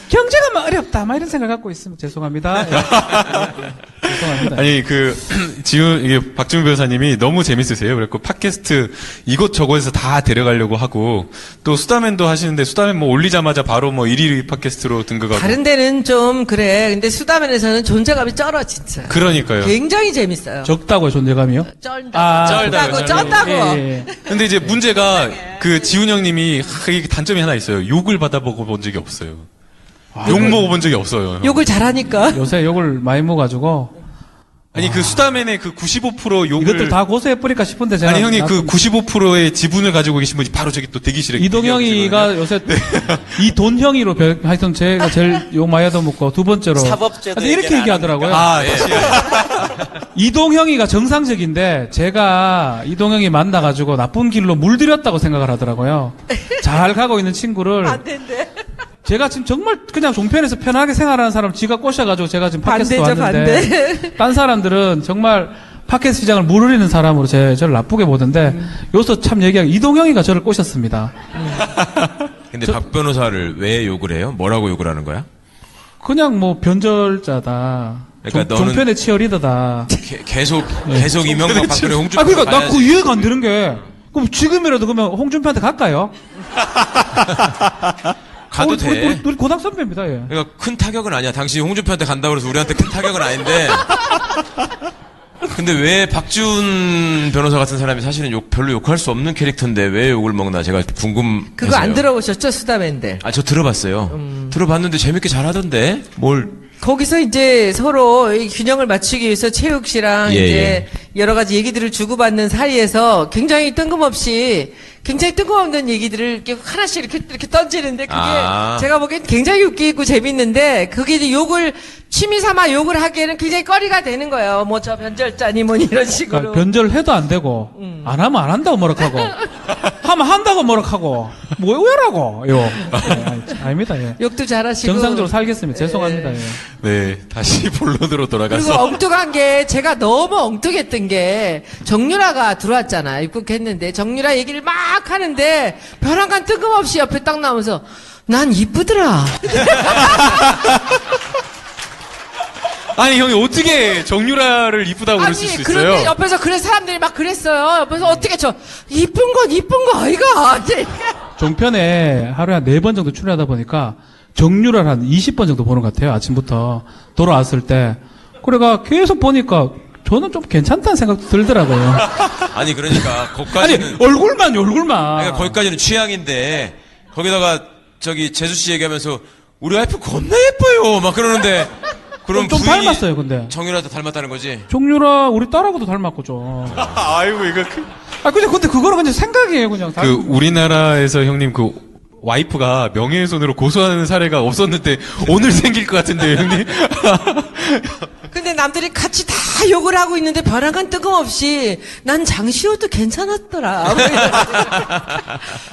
경제가 막 어렵다. 막 이런 생각 갖고 있으면 죄송합니다. 예. 죄송합니다. 아니 이게 박준우 변호사님이 너무 재밌으세요. 그래갖고 팟캐스트 이곳저곳에서 다 데려가려고 하고 또 수다맨도 하시는데 수다맨 뭐 올리자마자 바로 뭐 1위 팟캐스트로 등극하고. 다른 데는 좀 그래. 근데 수다맨에서는 존재감이 쩔어 진짜. 그러니까요. 굉장히 재밌어요. 적다고요, 존재감이요? 쩐다고. 쩐다고. 예. 근데 이제 문제가 그 지훈 형님이 이게 단점이 하나 있어요. 욕을 받아보고 본 적이 없어요. 욕 먹어본 적이 없어요. 욕을 잘하니까. 요새 욕을 많이 먹어가지고 아니 그 수다맨의 그 95% 욕을 이것들 다 고소해 뿌릴까 싶은데 제가 아니 형님 그 나쁜- 95%의 지분을 가지고 계신 분이 바로 저기 또 대기실에 이동형이가 요새 이 돈형이로 하여튼 제가 제일 욕 많이 얻어먹고 두 번째로 사법제도 근데 이렇게 얘기는 안 얘기하더라고요. 아, 예. 이동형이가 정상적인데 제가 이동형이 만나가지고 나쁜 길로 물들였다고 생각을 하더라고요. 잘 가고 있는 친구를 안 된대. 제가 지금 정말 그냥 종편에서 편하게 생활하는 사람 지가 꼬셔가지고 제가 지금 팟캐스트 반대죠, 왔는데 딴 사람들은 정말 팟캐스트 시장을 무르리는 사람으로 저를 나쁘게 보던데 여기서 참 얘기하기 이동형이가 저를 꼬셨습니다. 근데 박 변호사를 왜 욕을 해요? 뭐라고 욕을 하는 거야? 그냥 뭐 변절자다. 그러니까 너는- 종편의 치어리더다. 계속 이명박 박근혜 홍준표. 그러니까 나 그 이해가 안 되는 게 그럼 지금이라도 그러면 홍준표한테 갈까요? 가도 돼. 우리 고등 선배입니다. 예. 그러니까 큰 타격은 아니야. 당신이 홍준표한테 간다고 해서 우리한테 큰 타격은 아닌데. 근데 왜 박지훈 변호사 같은 사람이 사실은 별로 욕할 수 없는 캐릭터인데 왜 욕을 먹나 제가 궁금해서요. 그거 안 들어보셨죠, 수다맨들? 저 들어봤어요. 들어봤는데 재밌게 잘하던데. 뭘. 거기서 이제 서로 이 균형을 맞추기 위해서 최욱 씨랑 예, 이제 여러 가지 얘기들을 주고받는 사이에서 굉장히 뜬금없는 얘기들을 이렇게 하나씩 이렇게 던지는데 그게 제가 보기엔 굉장히 웃기고 재밌는데 그게 이제 욕을 취미 삼아 욕을 하기에는 굉장히 꺼리가 되는 거예요. 뭐 저 변절자니 뭐니 이런 식으로. 그러니까 변절을 해도 안 되고 안 하면 안 한다고 뭐락하고 하면 한다고 뭐락하고 뭐 왜라고 요. 아닙니다. 예. 욕도 잘하시고. 정상적으로 살겠습니다. 죄송합니다. 예. 네, 다시 본론으로 그리고 돌아가서 엉뚱한 게 제가 너무 엉뚱했던 게 정유라가 들어왔잖아요. 입국했는데 정유라 얘기를 막 하는데 벼랑간 뜬금없이 옆에 딱 나오면서 난 이쁘더라. 아니 형이 어떻게 정유라를 이쁘다고 그럴 수 있어요? 그런데 옆에서 그래 사람들이 막 그랬어요. 옆에서 어떻게 이쁜 거 아이가. 종편에 하루에 한 4번 정도 출연하다 보니까 정유라를 한 20번 정도 보는 것 같아요. 아침부터 돌아왔을 때. 그래가 계속 보니까 저는 좀 괜찮다는 생각도 들더라고요. 아니 그러니까 아니 거기까지는 얼굴만. 그러니까 거기까지는 취향인데 거기다가 저기 재수 씨 얘기하면서 우리 와이프 겁나 예뻐요 막 그러는데 그럼 좀 부인이 닮았어요, 근데. 정유라도 닮았다는 거지? 정유라 우리 딸하고도 닮았고 좀. 아이고 이거 근데 그거는 그냥 생각이에요, 그냥. 그 우리나라에서 형님 그 와이프가 명예훼손으로 고소하는 사례가 없었는데 오늘 생길 것 같은데 형님. 근데 남들이 같이 다 욕을 하고 있는데 벼랑간 뜬금없이 난 장시호도 괜찮았더라. 뭐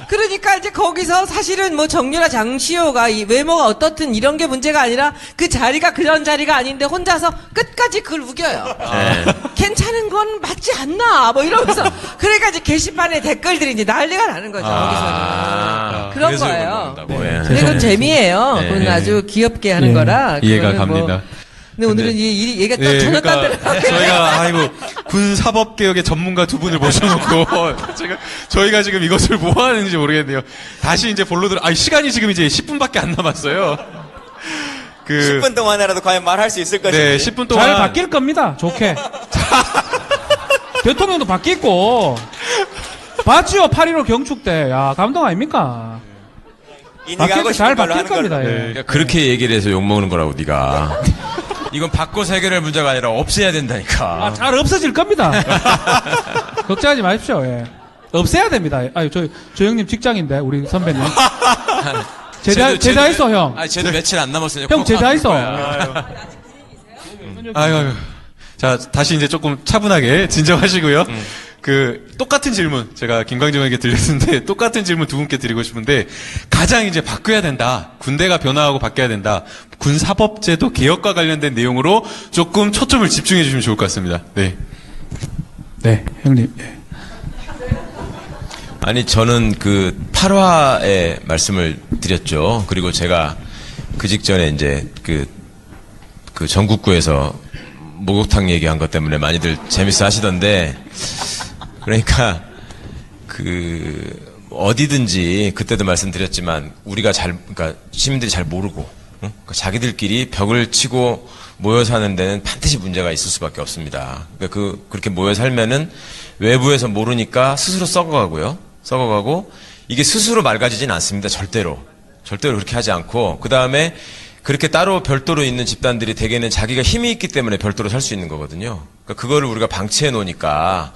그러니까 이제 거기서 사실은 뭐 정유라 장시호가 이 외모가 어떻든 이런 게 문제가 아니라 그 자리가 그런 자리가 아닌데 혼자서 끝까지 그걸 우겨요. 괜찮은 건 맞지 않나 뭐 이러면서 그러니까 이제 게시판에 댓글들이 이제 난리가 나는 거죠. 거기서는. 그런 그래서 거예요. 욕을 먹는다고. 네. 예. 근데 그건 재미예요. 그건 네. 아주 귀엽게 하는 예. 거라. 이해가 그거는 뭐 갑니다. 근데 오늘은 이 얘기가 또 네, 전혀 딴 그러니까 데로 저희가 아이고 군 사법 개혁의 전문가 두 분을 모셔놓고 저희가 지금 이것을 뭐 하는지 모르겠네요. 다시 이제 본론으로 시간이 지금 이제 10분밖에 안 남았어요. 10분 동안이라도 과연 말할 수 있을 것인지. 네, 10분 동안 잘 바뀔 겁니다. 좋게. 대통령도 바뀌고. 봤지요? 8.15 경축 때. 야, 감동 아닙니까? 하고 싶은 잘 걸로 바뀔 하는 걸로. 겁니다. 예. 그러니까 그렇게 얘기를 해서 욕먹는 거라고 네가 이건 바꿔서 해결할 문제가 아니라 없애야 된다니까. 잘 없어질 겁니다. 걱정하지 마십시오. 예. 없애야 됩니다. 저 형님 직장인데, 우리 선배님. 제대했어, 형. 쟤도 며칠 안 남았어요. 형 제대했어. 아유. 자, 다시 이제 조금 차분하게 진정하시고요. 똑같은 질문, 제가 김광진 의원에게 드렸는데, 똑같은 질문 두 분께 드리고 싶은데, 가장 이제 바뀌어야 된다. 군대가 변화하고 바뀌어야 된다. 군사법제도 개혁과 관련된 내용으로 조금 초점을 집중해 주시면 좋을 것 같습니다. 네. 네, 형님. 예. 아니, 저는 그 8화에 말씀을 드렸죠. 그리고 제가 그 직전에 이제 그 전국구에서 목욕탕 얘기한 것 때문에 많이들 재밌어 하시던데, 그러니까 어디든지 그때도 말씀드렸지만 우리가 그러니까 시민들이 잘 모르고, 응? 그러니까 자기들끼리 벽을 치고 모여 사는 데는 반드시 문제가 있을 수밖에 없습니다. 그러니까 그렇게 모여 살면은 외부에서 모르니까 스스로 썩어가고 이게 스스로 맑아지진 않습니다. 절대로 그렇게 하지 않고, 그 다음에 그렇게 따로 별도로 있는 집단들이 대개는 자기가 힘이 있기 때문에 별도로 살 수 있는 거거든요. 그러니까 그거를 우리가 방치해 놓으니까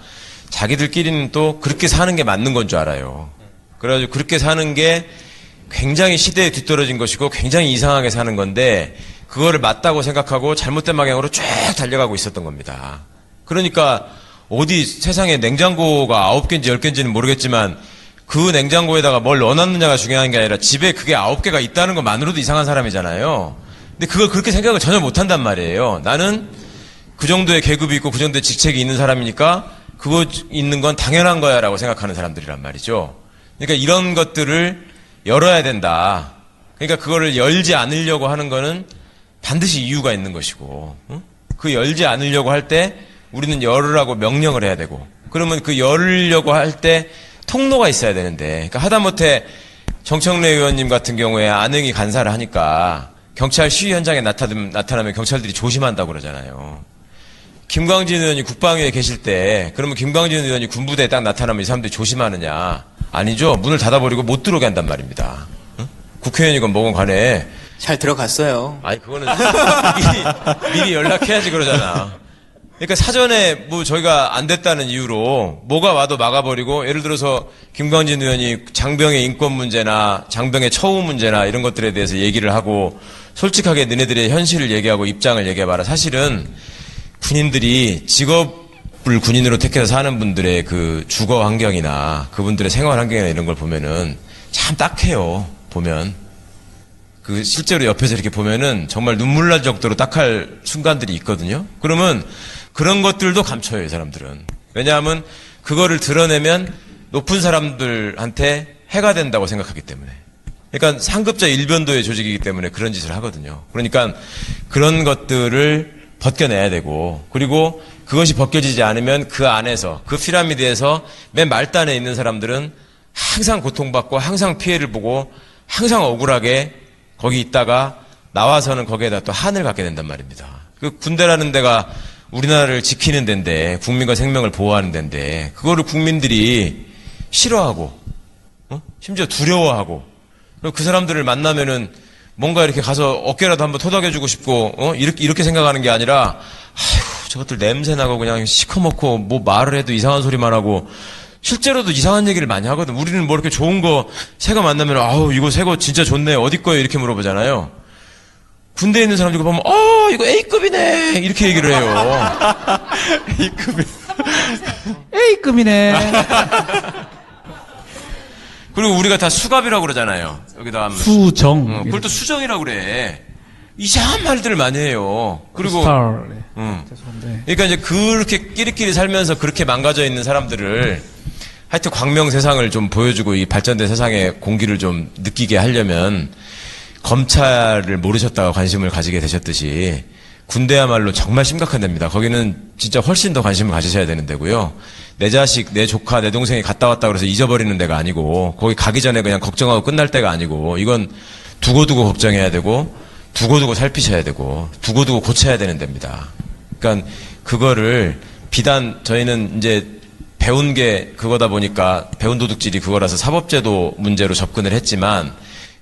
자기들끼리는 또 그렇게 사는 게 맞는 건 줄 알아요. 그래가지고 그렇게 사는 게 굉장히 시대에 뒤떨어진 것이고 굉장히 이상하게 사는 건데, 그거를 맞다고 생각하고 잘못된 방향으로 쭉 달려가고 있었던 겁니다. 그러니까 어디 세상에 냉장고가 9개인지 10개인지는 모르겠지만 그 냉장고에다가 뭘 넣어놨느냐가 중요한 게 아니라 집에 그게 9개가 있다는 것만으로도 이상한 사람이잖아요. 근데 그걸 그렇게 생각을 전혀 못한단 말이에요. 나는 그 정도의 계급이 있고 그 정도의 직책이 있는 사람이니까 그거 있는 건 당연한 거야 라고 생각하는 사람들이란 말이죠. 그러니까 이런 것들을 열어야 된다. 그러니까 그거를 열지 않으려고 하는 거는 반드시 이유가 있는 것이고, 응? 그 열지 않으려고 할 때 우리는 열으라고 명령을 해야 되고, 그러면 그 열으려고 할 때 통로가 있어야 되는데, 그러니까 하다못해 정청래 의원님 같은 경우에 안흥이 간사를 하니까 경찰 시위 현장에 나타나면 경찰들이 조심한다고 그러잖아요. 김광진 의원이 국방위에 계실 때, 그러면 김광진 의원이 군부대에 딱 나타나면 이 사람들이 조심하느냐? 아니죠. 문을 닫아버리고 못 들어오게 한단 말입니다. 응? 국회의원이건 뭐건 간에. 잘 들어갔어요. 아니, 그거는 미리 연락해야지 그러잖아. 그러니까 사전에 뭐 저희가 안 됐다는 이유로 뭐가 와도 막아버리고, 예를 들어서 김광진 의원이 장병의 인권 문제나 장병의 처우 문제나 이런 것들에 대해서 얘기를 하고 솔직하게 너네들의 현실을 얘기하고 입장을 얘기해봐라. 사실은 군인들이 직업을 군인으로 택해서 사는 분들의 그 주거 환경이나 그분들의 생활 환경이나 이런 걸 보면은 참 딱해요. 보면. 그 실제로 옆에서 이렇게 보면은 정말 눈물 날 정도로 딱할 순간들이 있거든요. 그러면 그런 것들도 감춰요, 이 사람들은. 왜냐하면 그거를 드러내면 높은 사람들한테 해가 된다고 생각하기 때문에. 그러니까 상급자 일변도의 조직이기 때문에 그런 짓을 하거든요. 그러니까 그런 것들을 벗겨내야 되고, 그리고 그것이 벗겨지지 않으면 그 안에서, 그 피라미드에서 맨 말단에 있는 사람들은 항상 고통받고 항상 피해를 보고 항상 억울하게 거기 있다가 나와서는 거기에다 또 한을 갖게 된단 말입니다. 그 군대라는 데가 우리나라를 지키는 데인데, 국민과 생명을 보호하는 데인데, 그거를 국민들이 싫어하고, 심지어 두려워하고, 그 사람들을 만나면은 뭔가 이렇게 가서 어깨라도 한번 토닥여주고 싶고, 이렇게 생각하는 게 아니라, 아휴, 저것들 냄새나고 그냥 시커멓고, 뭐 말을 해도 이상한 소리만 하고, 실제로도 이상한 얘기를 많이 하거든. 우리는 뭐 이렇게 좋은 거, 새 거 만나면, 아우, 이거 새 거 진짜 좋네. 어디 거예요? 이렇게 물어보잖아요. 군대에 있는 사람들 보면, 이거 A급이네. 이렇게 얘기를 해요. A급이. A급이네. 그리고 우리가 다 수갑이라고 그러잖아요. 여기다 하면. 수정. 그걸 또 수정이라고 그래. 이상한 말들을 많이 해요. 그리고. 스타일. 죄송한데. 그러니까 이제 그렇게 끼리끼리 살면서 그렇게 망가져 있는 사람들을 하여튼 광명 세상을 좀 보여주고 이 발전된 세상의 공기를 좀 느끼게 하려면 검찰을 모르셨다가 관심을 가지게 되셨듯이 군대야말로 정말 심각한 데입니다. 거기는 진짜 훨씬 더 관심을 가지셔야 되는 데고요. 내 자식, 내 조카, 내 동생이 갔다 왔다 그래서 잊어버리는 데가 아니고, 거기 가기 전에 그냥 걱정하고 끝날 때가 아니고, 이건 두고두고 걱정해야 되고, 두고두고 살피셔야 되고, 두고두고 고쳐야 되는 데입니다. 그러니까 그거를 비단 저희는 이제 배운 게 그거다 보니까 배운 도둑질이 그거라서 사법제도 문제로 접근을 했지만,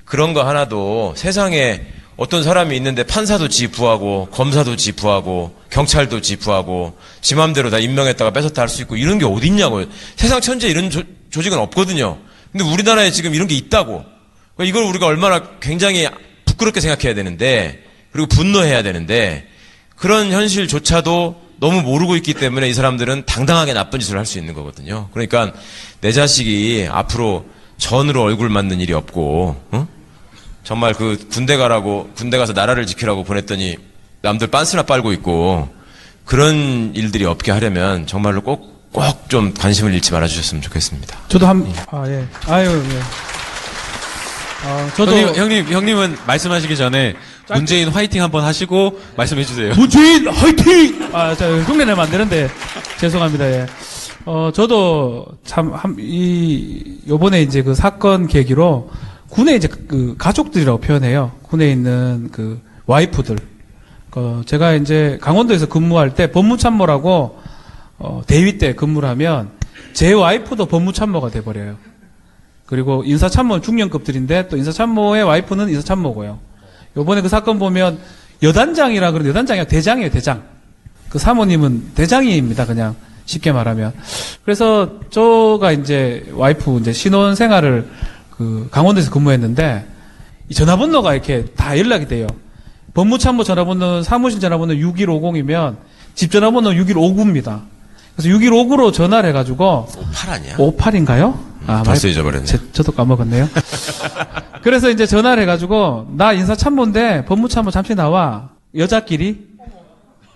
그런 거 하나도 세상에 어떤 사람이 있는데 판사도 지부하고 검사도 지부하고 경찰도 지부하고 지 맘대로 다 임명했다가 뺏었다 할 수 있고 이런 게 어딨냐고요. 세상 천지에 이런 조직은 없거든요. 근데 우리나라에 지금 이런 게 있다고. 이걸 우리가 얼마나 굉장히 부끄럽게 생각해야 되는데, 그리고 분노해야 되는데, 그런 현실조차도 너무 모르고 있기 때문에 이 사람들은 당당하게 나쁜 짓을 할 수 있는 거거든요. 그러니까 내 자식이 앞으로 전으로 얼굴 맞는 일이 없고, 어? 정말 그 군대 가서 나라를 지키라고 보냈더니 남들 빤스나 빨고 있고 그런 일들이 없게 하려면 정말로 꼭 좀 관심을 잃지 말아주셨으면 좋겠습니다. 저도 예. 아유, 예. 저도. 형님은 말씀하시기 전에 문재인 화이팅 한번 하시고 말씀해 주세요. 문재인 화이팅! 흉내내면 안 되는데, 죄송합니다, 예. 저도 요번에 이제 그 사건 계기로 군에 이제 그 가족들이라고 표현해요. 군에 있는 그 와이프들. 제가 이제 강원도에서 근무할 때 법무참모라고 대위 때 근무를 하면 제 와이프도 법무참모가 돼버려요. 그리고 인사참모는 중령급들인데 또 인사참모의 와이프는 인사참모고요. 요번에 그 사건 보면 여단장이라 그러는데 여단장이 아니라 대장이에요, 대장. 그 사모님은 대장입니다, 그냥 쉽게 말하면. 그래서 저가 이제 와이프 이제 신혼 생활을 그 강원도에서 근무했는데 이 전화번호가 이렇게 다 연락이 돼요. 법무참모 전화번호는 사무실 전화번호 6150이면 집 전화번호 6159입니다. 그래서 6159로 전화를 해가지고 58 아니야? 58인가요? 벌써 잊어버렸네. 저도 까먹었네요. 그래서 이제 전화를 해가지고 나 인사참모인데 법무참모 잠시 나와. 여자끼리.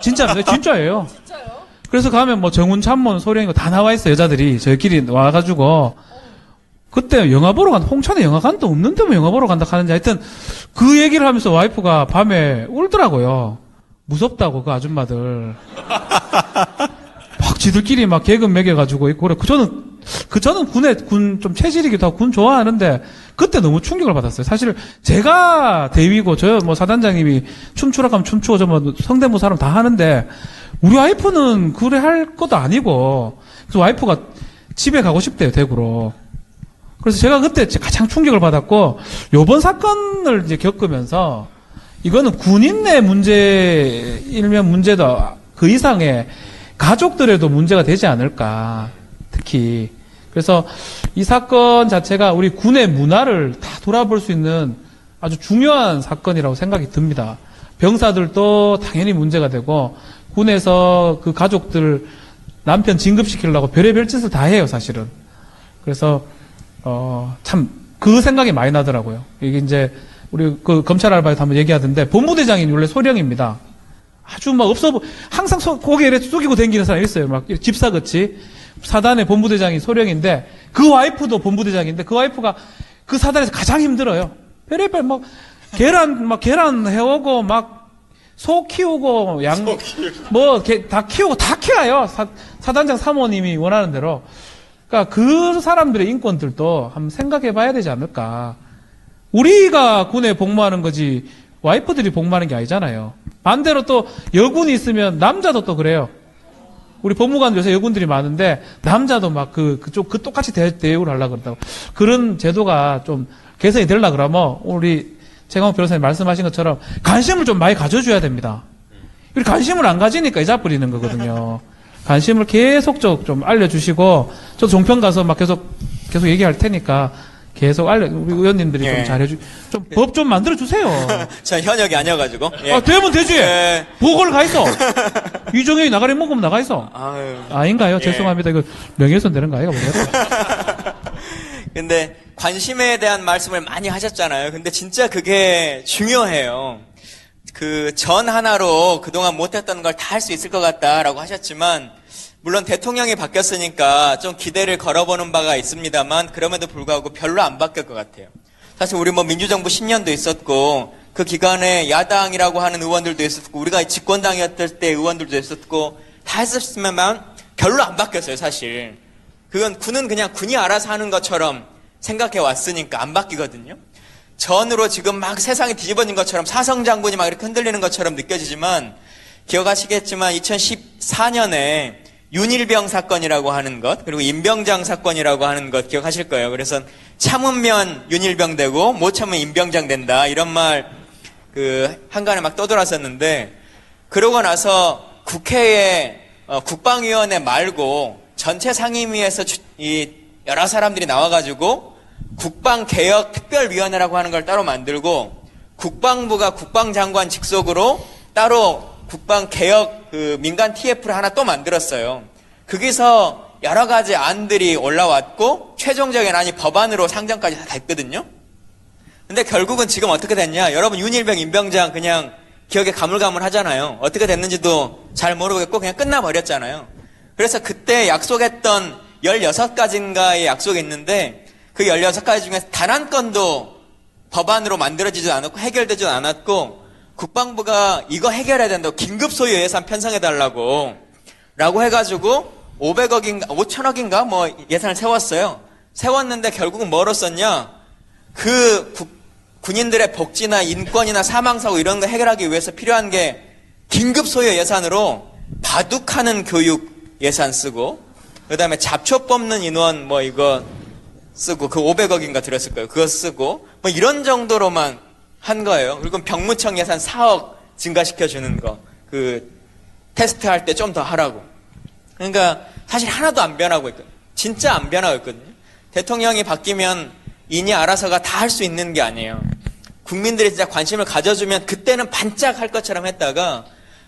진짜입니다. 진짜예요. 그래서 가면 뭐 정훈참모는 소령이고 다 나와 있어 여자들이 저희끼리 와가지고 그때 영화 보러 홍천에 영화관도 없는데 뭐 영화 보러 간다 하는지 하여튼 그 얘기를 하면서 와이프가 밤에 울더라고요. 무섭다고 그 아줌마들. 막 지들끼리 막 계급 매겨가지고 있고 그래. 저는 군 좀 체질이기도 하고 군 좋아하는데 그때 너무 충격을 받았어요. 사실 제가 대위고 저 뭐 사단장님이 춤추라 하면 춤추고 저 뭐 성대모 사람 다 하는데 우리 와이프는 그래 할 것도 아니고 그래서 와이프가 집에 가고 싶대요, 대구로. 그래서 제가 그때 가장 충격을 받았고 요번 사건을 이제 겪으면서 이거는 군인 내 문제일면 문제도 그 이상의 가족들에도 문제가 되지 않을까. 특히. 그래서 이 사건 자체가 우리 군의 문화를 다 돌아볼 수 있는 아주 중요한 사건이라고 생각이 듭니다. 병사들도 당연히 문제가 되고 군에서 그 가족들 남편 진급시키려고 별의별 짓을 다 해요, 사실은. 그래서 참 그 생각이 많이 나더라고요. 이게 이제 우리 그 검찰 알바에서 한번 얘기하던데 본부대장이 원래 소령입니다. 아주 막 항상 고개 이렇게 숙이고 다니는 사람이 있어요. 막 집사같이. 사단의 본부대장이 소령인데 그 와이프도 본부대장인데 그 와이프가 그 사단에서 가장 힘들어요. 별의별 계란 해오고 막 소 키우고 다 키우고 다 키워요. 사단장 사모님이 원하는 대로. 그러니까 그 사람들의 인권들도 한번 생각해 봐야 되지 않을까. 우리가 군에 복무하는 거지 와이프들이 복무하는 게 아니잖아요. 반대로 또 여군이 있으면 남자도 또 그래요. 우리 법무관 요새 여군들이 많은데 남자도 막 똑같이 대우를 하려고 그런다고. 그런 제도가 좀 개선이 되려고 그러면 우리 최강욱 변호사님 말씀하신 것처럼 관심을 좀 많이 가져줘야 됩니다. 우리 관심을 안 가지니까 이자 뿌리는 거거든요. 관심을 계속 좀 알려주시고 저 종편 가서 막 계속 얘기할 테니까 계속 우리 의원님들이 좀 잘해주, 법 좀 만들어주세요. 저 현역이 아니어가지고. 예. 되면 되지! 예. 보고를 가있어! 이종현이 나가리 먹으면 나가있어! 아닌가요? 죄송합니다. 이거 명예훼손 되는 거 아이가 모르겠다. 근데 관심에 대한 말씀을 많이 하셨잖아요. 근데 진짜 그게 중요해요. 그 전 하나로 그동안 못했던 걸 다 할 수 있을 것 같다라고 하셨지만, 물론 대통령이 바뀌었으니까 좀 기대를 걸어보는 바가 있습니다만 그럼에도 불구하고 별로 안 바뀔 것 같아요. 사실 우리 뭐 민주정부 10년도 있었고 그 기간에 야당이라고 하는 의원들도 있었고 우리가 집권당이었을 때 의원들도 있었고 다 했었으면 별로 안 바뀌었어요, 사실. 그건 군은 그냥 군이 알아서 하는 것처럼 생각해 왔으니까 안 바뀌거든요. 전으로 지금 막 세상이 뒤집어진 것처럼 사성장군이 막 이렇게 흔들리는 것처럼 느껴지지만 기억하시겠지만 2014년에 윤일병 사건이라고 하는 것, 그리고 임병장 사건이라고 하는 것 기억하실 거예요. 그래서 참으면 윤일병 되고 못 참으면 임병장 된다, 이런 말 한간에 막 떠돌았었는데, 그러고 나서 국회에 국방위원회 말고 전체 상임위에서 여러 사람들이 나와가지고 국방개혁특별위원회라고 하는 걸 따로 만들고 국방부가 국방장관 직속으로 따로 국방 개혁 그 민간 TF를 하나 또 만들었어요. 거기서 여러 가지 안들이 올라왔고 최종적인 안이 법안으로 상정까지 다 됐거든요. 근데 결국은 지금 어떻게 됐냐? 여러분 윤일병 임병장 그냥 기억에 가물가물하잖아요. 어떻게 됐는지도 잘 모르겠고 그냥 끝나버렸잖아요. 그래서 그때 약속했던 16가지인가의 약속이 있는데 그 16가지 중에 단 한 건도 법안으로 만들어지지도 않았고 해결되지도 않았고 국방부가 이거 해결해야 된다고 긴급 소요 예산 편성해달라고 라고 해가지고 500억인가 5천억인가 뭐 예산을 세웠어요. 세웠는데 결국은 뭐로 썼냐? 그 군인들의 복지나 인권이나 사망사고 이런 거 해결하기 위해서 필요한 게 긴급 소요 예산으로 바둑하는 교육 예산 쓰고 그 다음에 잡초 뽑는 인원 뭐 이거 쓰고 그 500억인가 들었을 거예요. 그거 쓰고 뭐 이런 정도로만 한 거예요. 그리고 병무청 예산 4억 증가시켜주는 거 그 테스트 할 때 좀 더 하라고. 그러니까 사실 하나도 안 변하고 있거든요. 진짜 안 변하고 있거든요. 대통령이 바뀌면 인이 알아서가 다 할 수 있는 게 아니에요. 국민들이 진짜 관심을 가져주면 그때는 반짝할 것처럼 했다가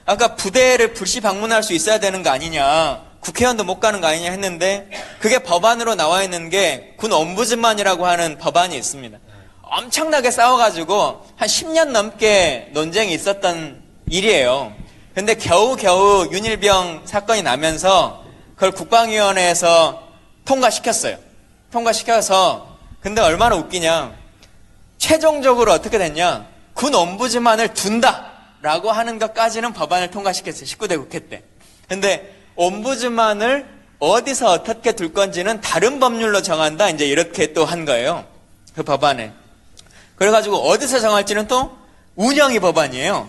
아까 부대를 불시 방문할 수 있어야 되는 거 아니냐, 국회의원도 못 가는 거 아니냐 했는데 그게 법안으로 나와 있는 게 군 옴부즈만이라고 하는 법안이 있습니다. 엄청나게 싸워가지고 한 10년 넘게 논쟁이 있었던 일이에요. 근데 겨우겨우 윤일병 사건이 나면서 그걸 국방위원회에서 통과시켰어요. 통과시켜서 근데 얼마나 웃기냐, 최종적으로 어떻게 됐냐, 군 옴부즈만을 둔다라고 하는 것까지는 법안을 통과시켰어요. 19대 국회 때. 근데 옴부즈만을 어디서 어떻게 둘 건지는 다른 법률로 정한다, 이제 이렇게 또 한 거예요. 그 법안에. 그래가지고 어디서 정할지는 또 운영위 법안이에요.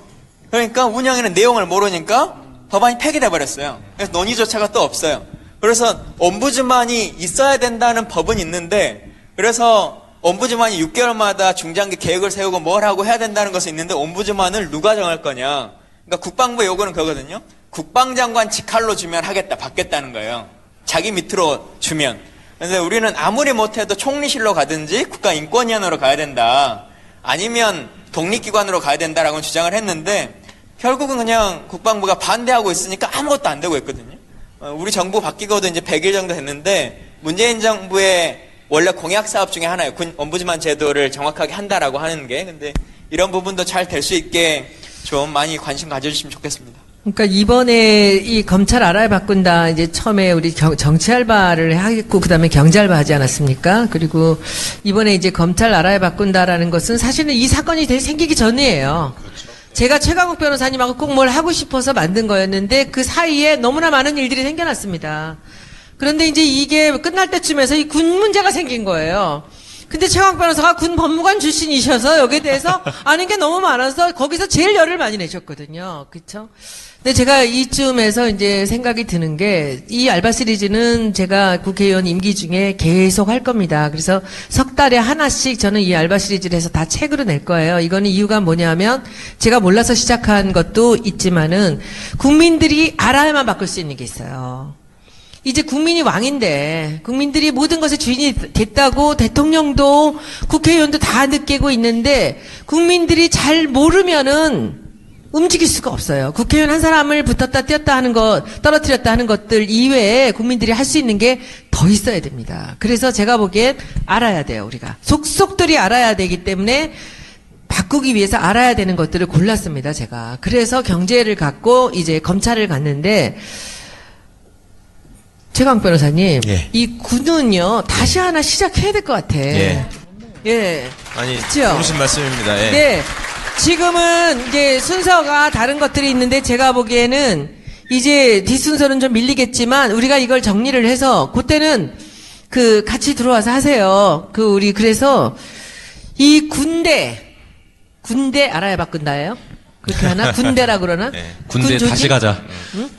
그러니까 운영위는 내용을 모르니까 법안이 폐기돼 버렸어요. 그래서 논의조차가 또 없어요. 그래서 옴부즈만이 있어야 된다는 법은 있는데, 그래서 옴부즈만이 6개월마다 중장기 계획을 세우고 뭘 하고 해야 된다는 것이 있는데 옴부즈만을 누가 정할 거냐. 그러니까 국방부의 요구는 그거거든요. 국방장관 직할로 주면 하겠다, 받겠다는 거예요. 자기 밑으로 주면. 그런데 우리는 아무리 못해도 총리실로 가든지 국가인권위원회로 가야 된다, 아니면 독립기관으로 가야 된다라고 주장을 했는데 결국은 그냥 국방부가 반대하고 있으니까 아무것도 안 되고 있거든요. 우리 정부 바뀌고도 이제 100일 정도 됐는데 문재인 정부의 원래 공약 사업 중에 하나예요. 군 옴부즈만 제도를 정확하게 한다라고 하는 게. 근데 이런 부분도 잘 될 수 있게 좀 많이 관심 가져주시면 좋겠습니다. 그러니까 이번에 이 검찰 알아야 바꾼다, 이제 처음에 우리 정치 알바를 하겠고 그다음에 경제 알바 하지 않았습니까? 그리고 이번에 이제 검찰 알아야 바꾼다라는 것은 사실은 이 사건이 생기기 전이에요. 제가 최강욱 변호사님하고 꼭 뭘 하고 싶어서 만든 거였는데 그 사이에 너무나 많은 일들이 생겨났습니다. 그런데 이제 이게 끝날 때쯤에서 이 군 문제가 생긴 거예요. 근데 최강욱 변호사가 군 법무관 출신이셔서 여기에 대해서 아는 게 너무 많아서 거기서 제일 열을 많이 내셨거든요. 그쵸? 근데 제가 이쯤에서 이제 생각이 드는 게, 이 알바 시리즈는 제가 국회의원 임기 중에 계속 할 겁니다. 그래서 석 달에 하나씩 저는 이 알바 시리즈를 해서 다 책으로 낼 거예요. 이거는 이유가 뭐냐면 제가 몰라서 시작한 것도 있지만은 국민들이 알아야만 바꿀 수 있는 게 있어요. 이제 국민이 왕인데 국민들이 모든 것의 주인이 됐다고 대통령도 국회의원도 다 느끼고 있는데 국민들이 잘 모르면은 움직일 수가 없어요. 국회의원 한 사람을 붙었다 띄었다 하는 것, 떨어뜨렸다 하는 것들 이외에 국민들이 할 수 있는 게 더 있어야 됩니다. 그래서 제가 보기엔 알아야 돼요, 우리가. 속속들이 알아야 되기 때문에 바꾸기 위해서 알아야 되는 것들을 골랐습니다, 제가. 그래서 경제를 갖고 이제 검찰을 갔는데, 최강 변호사님, 예. 이 군은요, 다시 하나 시작해야 될 것 같아. 예. 예. 아니, 그쵸? 좋으신 말씀입니다. 예. 네. 지금은 이제 순서가 다른 것들이 있는데 제가 보기에는 이제 뒷순서는 좀 밀리겠지만 우리가 이걸 정리를 해서 그때는 그 같이 들어와서 하세요. 우리 그래서 이 군대 알아야 바꾼다예요? 그렇게 하나? 군대라 그러나? 네. 군대 군 다시 가자. 응?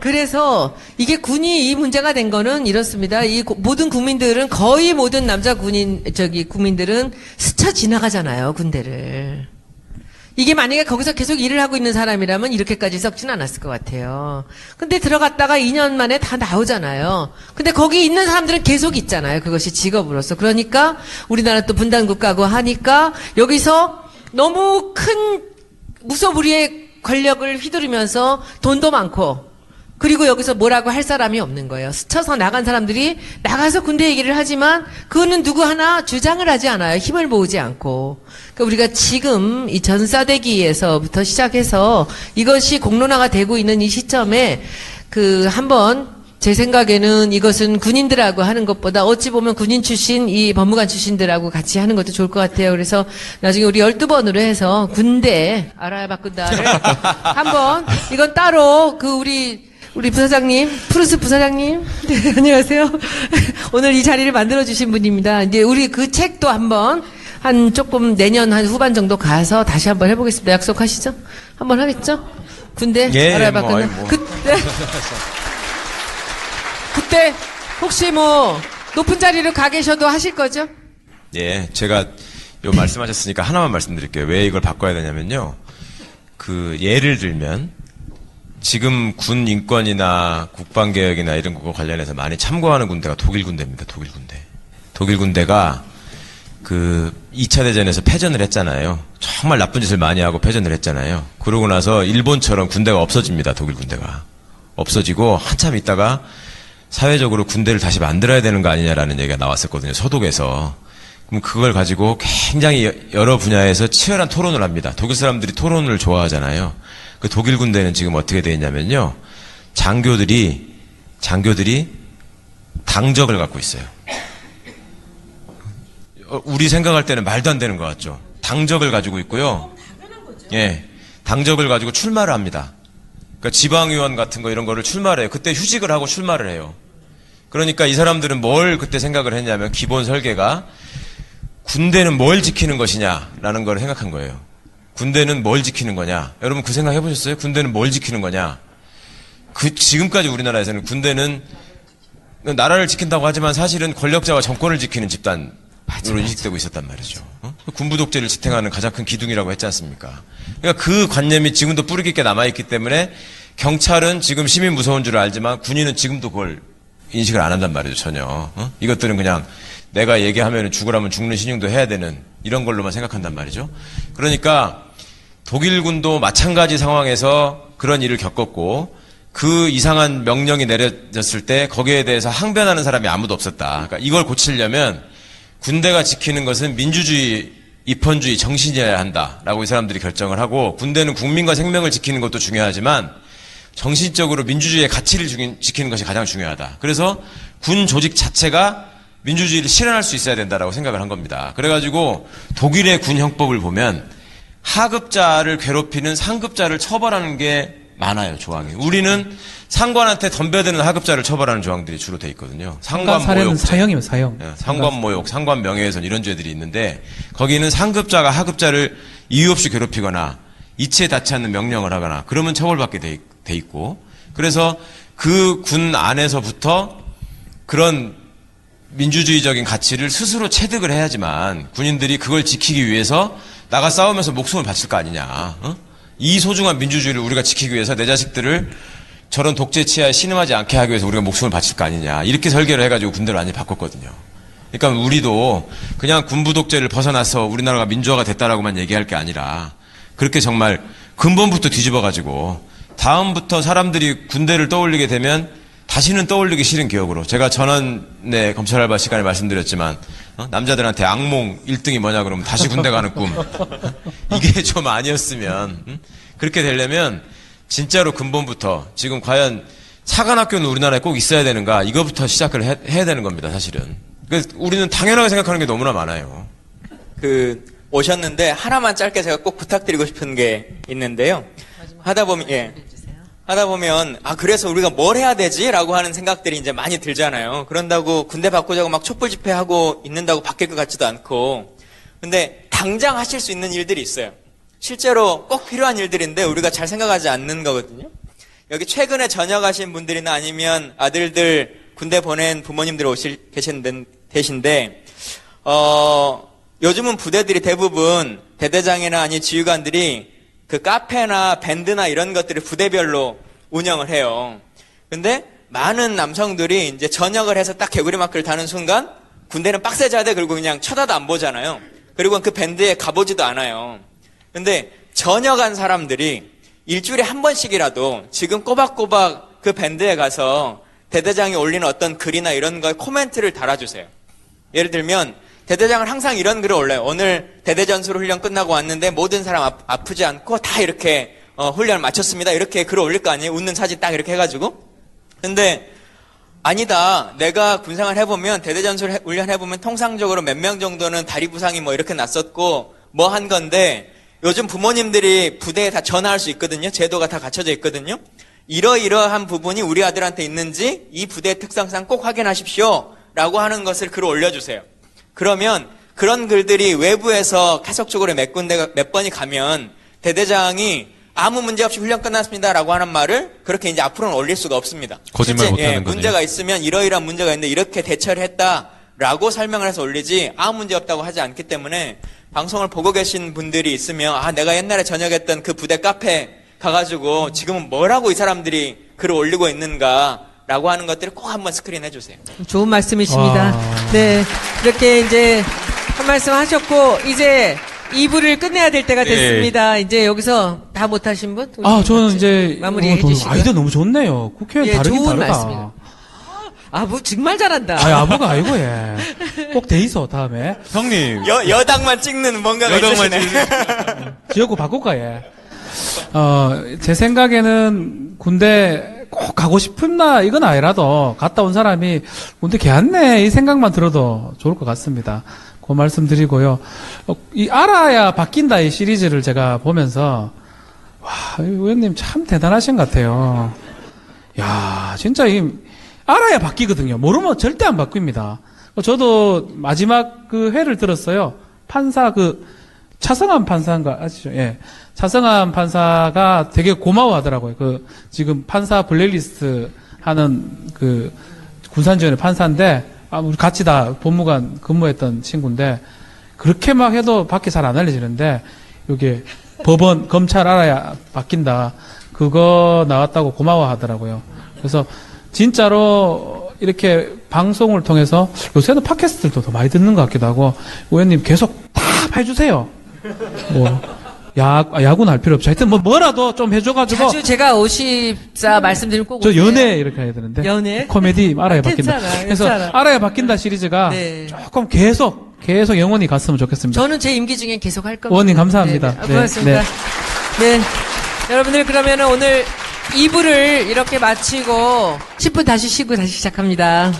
그래서 이게 군이 이 문제가 된 거는 이렇습니다. 이 모든 국민들은, 거의 모든 남자 국민들은 스쳐 지나가잖아요, 군대를. 이게 만약에 거기서 계속 일을 하고 있는 사람이라면 이렇게까지 썩진 않았을 것 같아요. 근데 들어갔다가 2년 만에 다 나오잖아요. 근데 거기 있는 사람들은 계속 있잖아요. 그것이 직업으로서. 그러니까 우리나라 또 분단국가고 하니까 여기서 너무 큰 무소불위의 권력을 휘두르면서 돈도 많고 그리고 여기서 뭐라고 할 사람이 없는 거예요. 스쳐서 나간 사람들이 나가서 군대 얘기를 하지만 그거는 누구 하나 주장을 하지 않아요. 힘을 모으지 않고. 그러니까 우리가 지금 이 전사대기에서부터 시작해서 이것이 공론화가 되고 있는 이 시점에 한번 제 생각에는 이것은 군인들하고 하는 것보다 어찌 보면 군인 출신, 이 법무관 출신들하고 같이 하는 것도 좋을 것 같아요. 그래서 나중에 우리 12번으로 해서 군대 알아야 바꾼다를 한번 이건 따로 우리 부사장님, 푸르스 부사장님. 네, 안녕하세요. 오늘 이 자리를 만들어주신 분입니다. 이제 우리 그 책도 한번 조금 내년 한 후반 정도 가서 다시 한번 해보겠습니다. 약속하시죠? 한번 하겠죠? 군대 예, 알아야 뭐, 바꾼다. 뭐. 그때 혹시 높은 자리로 가 계셔도 하실 거죠? 예, 제가 요 말씀하셨으니까 하나만 말씀드릴게요. 왜 이걸 바꿔야 되냐면요. 예를 들면, 지금 군 인권이나 국방개혁이나 이런 거 관련해서 많이 참고하는 군대가 독일 군대입니다. 독일 군대. 독일 군대가 2차 대전에서 패전을 했잖아요. 정말 나쁜 짓을 많이 하고 패전을 했잖아요. 그러고 나서 일본처럼 군대가 없어집니다. 독일 군대가. 없어지고 한참 있다가 사회적으로 군대를 다시 만들어야 되는 거 아니냐라는 얘기가 나왔었거든요. 서독에서. 그럼 그걸 가지고 굉장히 여러 분야에서 치열한 토론을 합니다. 독일 사람들이 토론을 좋아하잖아요. 그 독일 군대는 지금 어떻게 되어 있냐면요. 장교들이 당적을 갖고 있어요. 우리 생각할 때는 말도 안 되는 것 같죠. 당적을 가지고 있고요. 예. 당적을 가지고 출마를 합니다. 그러니까 지방의원 같은 거 이런 거를 출마를 해요. 그때 휴직을 하고 출마를 해요. 그러니까 이 사람들은 뭘 그때 생각을 했냐면 기본 설계가 군대는 뭘 지키는 것이냐라는 걸 생각한 거예요. 군대는 뭘 지키는 거냐? 여러분 그 생각 해보셨어요? 군대는 뭘 지키는 거냐? 지금까지 우리나라에서는 군대는 나라를 지킨다고 하지만 사실은 권력자와 정권을 지키는 집단으로 인식되고 있었단 말이죠. 군부 독재를 지탱하는 가장 큰 기둥이라고 했지 않습니까? 그러니까 그 관념이 지금도 뿌리 깊게 남아있기 때문에 경찰은 지금 시민 무서운 줄 알지만 군인은 지금도 그걸 인식을 안 한단 말이죠, 전혀. 이것들은 그냥 내가 얘기하면 죽으라면 죽는 신용도 해야 되는 이런 걸로만 생각한단 말이죠. 그러니까 독일군도 마찬가지 상황에서 그런 일을 겪었고 그 이상한 명령이 내려졌을 때 거기에 대해서 항변하는 사람이 아무도 없었다. 그러니까 이걸 고치려면 군대가 지키는 것은 민주주의, 입헌주의 정신이어야 한다라고 이 사람들이 결정을 하고 군대는 국민과 생명을 지키는 것도 중요하지만 정신적으로 민주주의의 가치를 지키는 것이 가장 중요하다. 그래서 군 조직 자체가 민주주의를 실현할 수 있어야 된다라고 생각을 한 겁니다. 그래가지고 독일의 군 형법을 보면 하급자를 괴롭히는 상급자를 처벌하는 게 많아요, 조항이. 우리는 상관한테 덤벼드는 하급자를 처벌하는 조항들이 주로 돼 있거든요. 상관 사례는 모욕, 사형이면 사형. 상관 모욕, 상관 명예훼손 이런 죄들이 있는데 거기는 상급자가 하급자를 이유 없이 괴롭히거나 이치에 닿지 않는 명령을 하거나 그러면 처벌받게 돼 있고 그래서 그 군 안에서부터 그런 민주주의적인 가치를 스스로 체득을 해야지만 군인들이 그걸 지키기 위해서 나가 싸우면서 목숨을 바칠 거 아니냐. 이 소중한 민주주의를 우리가 지키기 위해서 내 자식들을 저런 독재 치하에 신음하지 않게 하기 위해서 우리가 목숨을 바칠 거 아니냐. 이렇게 설계를 해가지고 군대를 많이 바꿨거든요. 그러니까 우리도 그냥 군부 독재를 벗어나서 우리나라가 민주화가 됐다라고만 얘기할 게 아니라 그렇게 정말 근본부터 뒤집어가지고 다음부터 사람들이 군대를 떠올리게 되면 다시는 떠올리기 싫은 기억으로 제가 전원의 검찰 알바 시간에 말씀드렸지만 남자들한테 악몽 1등이 뭐냐 그러면 다시 군대 가는 꿈 이게 좀 아니었으면 그렇게 되려면 진짜로 근본부터 지금 과연 사관학교는 우리나라에 꼭 있어야 되는가 이거부터 시작을 해야 되는 겁니다 사실은. 그래서 우리는 당연하게 생각하는 게 너무나 많아요. 오셨는데 하나만 짧게 제가 꼭 부탁드리고 싶은 게 있는데요. 하다 보면 그래서 우리가 뭘 해야 되지? 라고 하는 생각들이 이제 많이 들잖아요. 그런다고 군대 바꾸자고 막 촛불 집회하고 있는다고 바뀔 것 같지도 않고. 근데 당장 하실 수 있는 일들이 있어요. 실제로 꼭 필요한 일들인데 우리가 잘 생각하지 않는 거거든요. 여기 최근에 전역하신 분들이나 아니면 아들들 군대 보낸 부모님들 계신데 요즘은 부대들이 대부분 대대장이나 아니 지휘관들이 그 카페나 밴드나 이런 것들을 부대별로 운영을 해요. 근데 많은 남성들이 이제 전역을 해서 딱 개구리 마크를 다는 순간 군대는 빡세자대 그리고 그냥 쳐다도 안 보잖아요. 그리고 그 밴드에 가보지도 않아요. 근데 전역 간 사람들이 일주일에 한 번씩이라도 지금 꼬박꼬박 그 밴드에 가서 대대장이 올리는 어떤 글이나 이런 거에 코멘트를 달아주세요. 예를 들면 대대장은 항상 이런 글을 올려요. 오늘 대대전술 훈련 끝나고 왔는데 모든 사람 아프지 않고 다 이렇게 훈련을 마쳤습니다. 이렇게 글을 올릴 거 아니에요? 웃는 사진 딱 이렇게 해가지고. 근데 아니다. 내가 군생활 해보면 대대전술 훈련 해보면 통상적으로 몇 명 정도는 다리 부상이 뭐 이렇게 났었고 뭐 한 건데 요즘 부모님들이 부대에 다 전화할 수 있거든요. 제도가 다 갖춰져 있거든요. 이러이러한 부분이 우리 아들한테 있는지 이 부대의 특성상 꼭 확인하십시오. 라고 하는 것을 글을 올려주세요. 그러면 그런 글들이 외부에서 계속적으로 몇 번이 가면 대대장이 아무 문제 없이 훈련 끝났습니다. 라고 하는 말을 그렇게 이제 앞으로는 올릴 수가 없습니다. 거짓말 실제, 못하는 거네요. 문제가 있으면 이러이러한 문제가 있는데 이렇게 대처를 했다라고 설명을 해서 올리지 아무 문제 없다고 하지 않기 때문에 방송을 보고 계신 분들이 있으면 아 내가 옛날에 전역했던 그 부대 카페 가가지고 지금은 뭐라고 이 사람들이 글을 올리고 있는가 라고 하는 것들을 꼭 한번 스크린 해주세요. 좋은 말씀이십니다. 네. 이렇게 이제 한 말씀 하셨고, 이제 2부를 끝내야 될 때가 네. 됐습니다. 이제 여기서 다 못하신 분? 저는 이제 마무리해 주시고요. 아이디어 너무 좋네요. 국회의원 예, 다르긴 좋은 다르다. 말씀이에요. 뭐 정말 잘한다. 아버가 아니고 예. 꼭 돼 있어 다음에 형님. 여당만 찍는 뭔가가 여당만 있으시네. 지역구 바꿀까 예. 제 생각에는 군대 꼭 가고 싶나 이건 아니라도 갔다 온 사람이 군대 개안네 이 생각만 들어도 좋을 것 같습니다. 그 말씀 드리고요. 이 알아야 바뀐다 이 시리즈를 제가 보면서 와, 이 의원님 참 대단하신 것 같아요. 야, 진짜 알아야 바뀌거든요. 모르면 절대 안 바뀝니다. 저도 마지막 그 회를 들었어요. 판사 차성환 판사인가 아시죠? 예. 차성환 판사가 되게 고마워하더라고요. 지금 판사 블랙리스트 하는 군산지원의 판사인데, 우리 같이 다 법무관 근무했던 친구인데, 그렇게 막 해도 밖에 잘 안 알려지는데, 여기 법원, 검찰 알아야 바뀐다. 그거 나왔다고 고마워하더라고요. 그래서 진짜로 이렇게 방송을 통해서 요새는 팟캐스트들도 더 많이 듣는 것 같기도 하고, 의원님 계속 다 해주세요. 야구는 할 필요 없죠. 하여튼 뭐라도 좀 해줘가지고. 자주 제가 54 말씀드리면 꼭 저 오세요. 연애 이렇게 해야 되는데. 연애? 코미디 알아야 바뀐다. 괜찮아, 그래서 괜찮아. 알아야 바뀐다 시리즈가 네. 조금 계속 영원히 갔으면 좋겠습니다. 저는 제 임기 중에 계속 할 겁니다. 의원님 감사합니다. 네, 고맙습니다. 네. 여러분들 그러면 오늘 2부를 이렇게 마치고 10분 다시 쉬고 다시 시작합니다.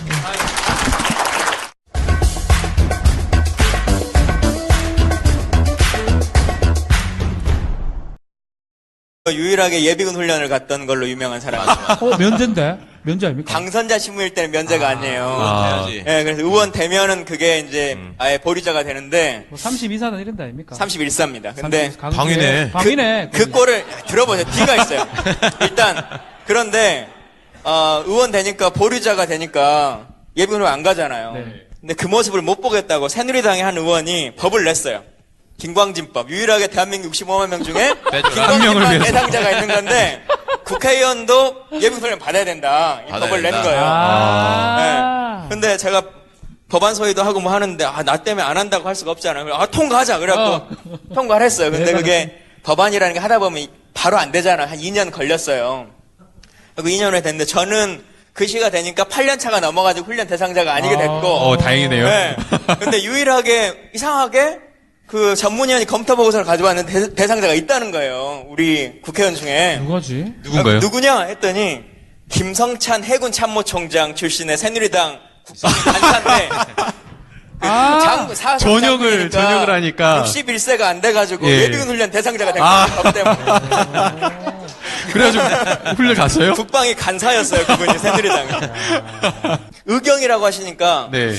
유일하게 예비군 훈련을 갔던 걸로 유명한 사람이죠. 면제인데? 면제 아닙니까? 당선자 신분일 때는 면제가 아니에요. 해야지. 예, 그래서 의원 되면은 그게 이제 아예 보류자가 되는데 32사단 이런 데 아닙니까? 31사입니다. 근데 광이네. 광이네. 그 꼴을 들어보세요. 뒤가 있어요. 일단 그런데 의원 되니까 보류자가 되니까 예비군을 안 가잖아요. 네. 근데 그 모습을 못 보겠다고 새누리당의 한 의원이 법을 냈어요. 김광진법. 유일하게 대한민국 65만 명 중에 한 명을 김광진만 위해서. 대상자가 있는 건데 국회의원도 예비군 훈련 받아야 된다. 이 받아야 법을 낸 된다. 거예요. 네. 근데 제가 법안 소위도 하고 뭐 하는데 나 때문에 안 한다고 할 수가 없잖아요. 그래서 통과하자. 그래갖고 통과를 했어요. 근데 그게 법안이라는 게 하다 보면 바로 안 되잖아. 한 2년 걸렸어요. 그리고 2년 후에 됐는데 저는 그 시가 되니까 8년 차가 넘어가지고 훈련 대상자가 아니게 됐고. 다행이네요. 네. 근데 유일하게 이상하게 그 전문위원이 검토 보고서를 가져왔는데 대상자가 있다는 거예요. 우리 국회의원 중에. 누구지? 누군가요? 누구냐 했더니 김성찬 해군 참모총장 출신의 새누리당 간사인데 전역을 하니까 61세가 안 돼가지고 예. 예비군 훈련 대상자가 된 거예요. 법 때문에. 그래가지고 훈련 갔어요? 국방이 간사였어요. 그분이 새누리당이. 의경이라고 하시니까 네.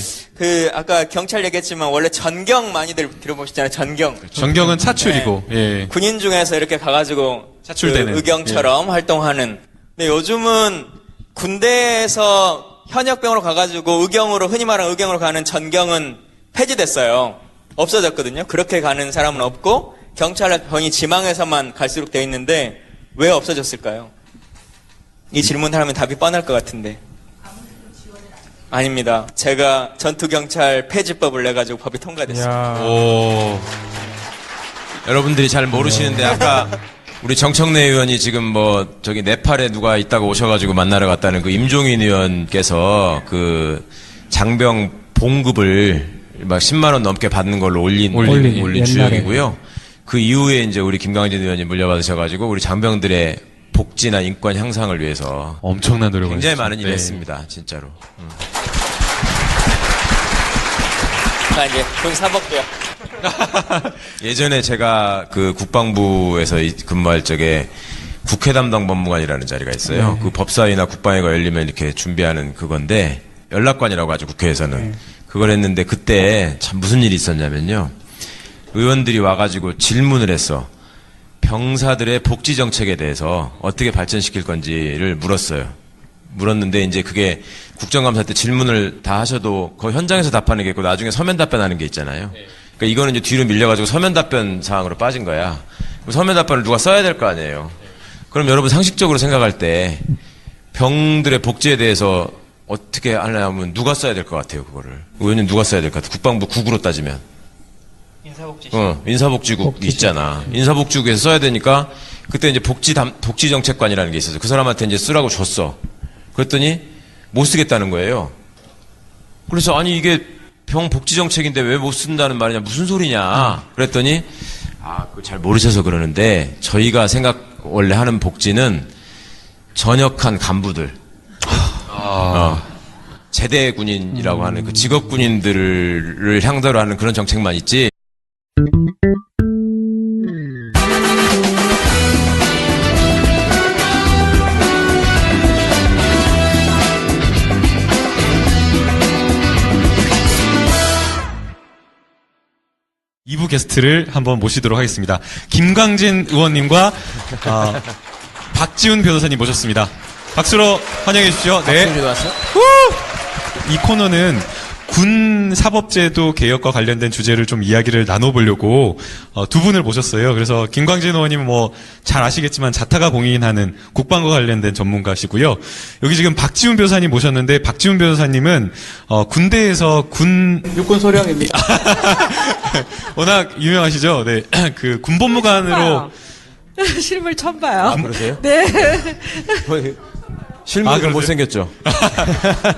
아까 경찰 얘기했지만 원래 전경 많이들 들어보시잖아요. 전경. 전경은 차출이고, 예. 군인 중에서 이렇게 가가지고 차출되는. 그 의경처럼 활동하는. 근데 요즘은 군대에서 현역병으로 가가지고 의경으로 흔히 말하는 의경으로 가는 전경은 폐지됐어요. 없어졌거든요. 그렇게 가는 사람은 없고 경찰병이 지망해서만 갈수록 돼 있는데 왜 없어졌을까요? 이 질문하면 답이 뻔할 것 같은데. 아닙니다. 제가 전투경찰 폐지법을 내가지고 법이 통과됐어요. 야. 오. 여러분들이 잘 모르시는데 아까 우리 정청래 의원이 지금 뭐 저기 네팔에 누가 있다고 오셔가지고 만나러 갔다는 그 임종인 의원께서 그 장병 봉급을 막 10만 원 넘게 받는 걸로 올린 옛날에. 주역이고요. 그 이후에 이제 우리 김광진 의원이 물려받으셔가지고 우리 장병들의 복지나 인권 향상을 위해서 엄청난 노력을 굉장히 하셨죠. 많은 일을 네. 했습니다, 진짜로. 자, 이제 군 사법부요. 예전에 제가 그 국방부에서 근무할 적에 국회 담당 법무관이라는 자리가 있어요. 그 법사위나 국방위가 열리면 이렇게 준비하는 그건데 연락관이라고 하죠, 국회에서는. 그걸 했는데 그때 참 무슨 일이 있었냐면요. 의원들이 와가지고 질문을 했어. 병사들의 복지 정책에 대해서 어떻게 발전시킬 건지를 물었어요. 물었는데 이제 그게 국정감사 때 질문을 다 하셔도 그 현장에서 답하는 게 있고 나중에 서면 답변하는 게 있잖아요. 그러니까 이거는 이제 뒤로 밀려가지고 서면 답변 사항으로 빠진 거야. 서면 답변을 누가 써야 될 거 아니에요. 그럼 여러분 상식적으로 생각할 때 병들의 복지에 대해서 어떻게 하려면 누가 써야 될 것 같아요, 그거를. 의원님 누가 써야 될 것 같아요? 국방부 국으로 따지면. 인사복지국 있잖아. 인사복지국에서 써야 되니까 그때 이제 복지 정책관이라는 게 있어서 그 사람한테 이제 쓰라고 줬어. 그랬더니 못 쓰겠다는 거예요. 그래서 아니 이게 병 복지 정책인데 왜 못 쓴다는 말이냐, 무슨 소리냐. 그랬더니 그거 잘 모르셔서 그러는데 저희가 원래 하는 복지는 전역한 간부들, 제대 군인이라고 하는 그 직업 군인들을 향도로 하는 그런 정책만 있지. 이부 게스트를 한번 모시도록 하겠습니다. 김광진 의원님과 박지훈 변호사님 모셨습니다. 박수로 환영해 주십시오. 네. 이 코너는 군 사법제도 개혁과 관련된 주제를 좀 이야기를 나눠보려고 두 분을 모셨어요. 그래서 김광진 의원님은 뭐 잘 아시겠지만 자타가 공인하는 국방과 관련된 전문가시고요. 여기 지금 박지훈 변호사님 모셨는데 박지훈 변호사님은 군대에서 육군 소령입니다. 워낙 유명하시죠. 네, 그 군법무관으로 실물 처음 봐요. 그러세요? 네. 실물이 그러세요? 못생겼죠.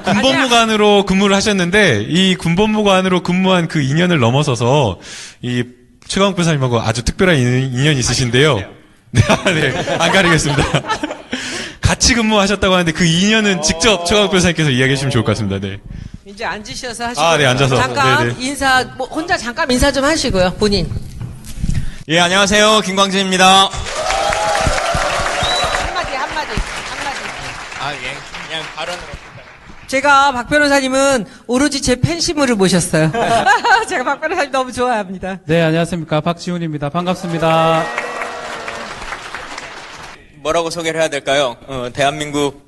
군법무관으로 근무를 하셨는데 이 군법무관으로 근무한 그 2년을 넘어서서 이 최강욱 변호사님하고 아주 특별한 인연이 있으신데요. 네, 안 가리겠습니다. 같이 근무하셨다고 하는데 그 2년은 직접 최강욱 변호사님께서 이야기해 주시면 좋을 것 같습니다. 네. 이제 앉으셔서 하시고. 네, 앉아서. 잠깐 네네. 인사, 혼자 잠깐 인사 좀 하시고요, 본인. 예, 안녕하세요. 김광진입니다. 한마디. 예. 그냥 발언으로. 제가 박 변호사님은 오로지 제 팬심으로 모셨어요. 제가 박 변호사님 너무 좋아합니다. 네, 안녕하십니까. 박지훈입니다. 반갑습니다. 뭐라고 소개를 해야 될까요? 대한민국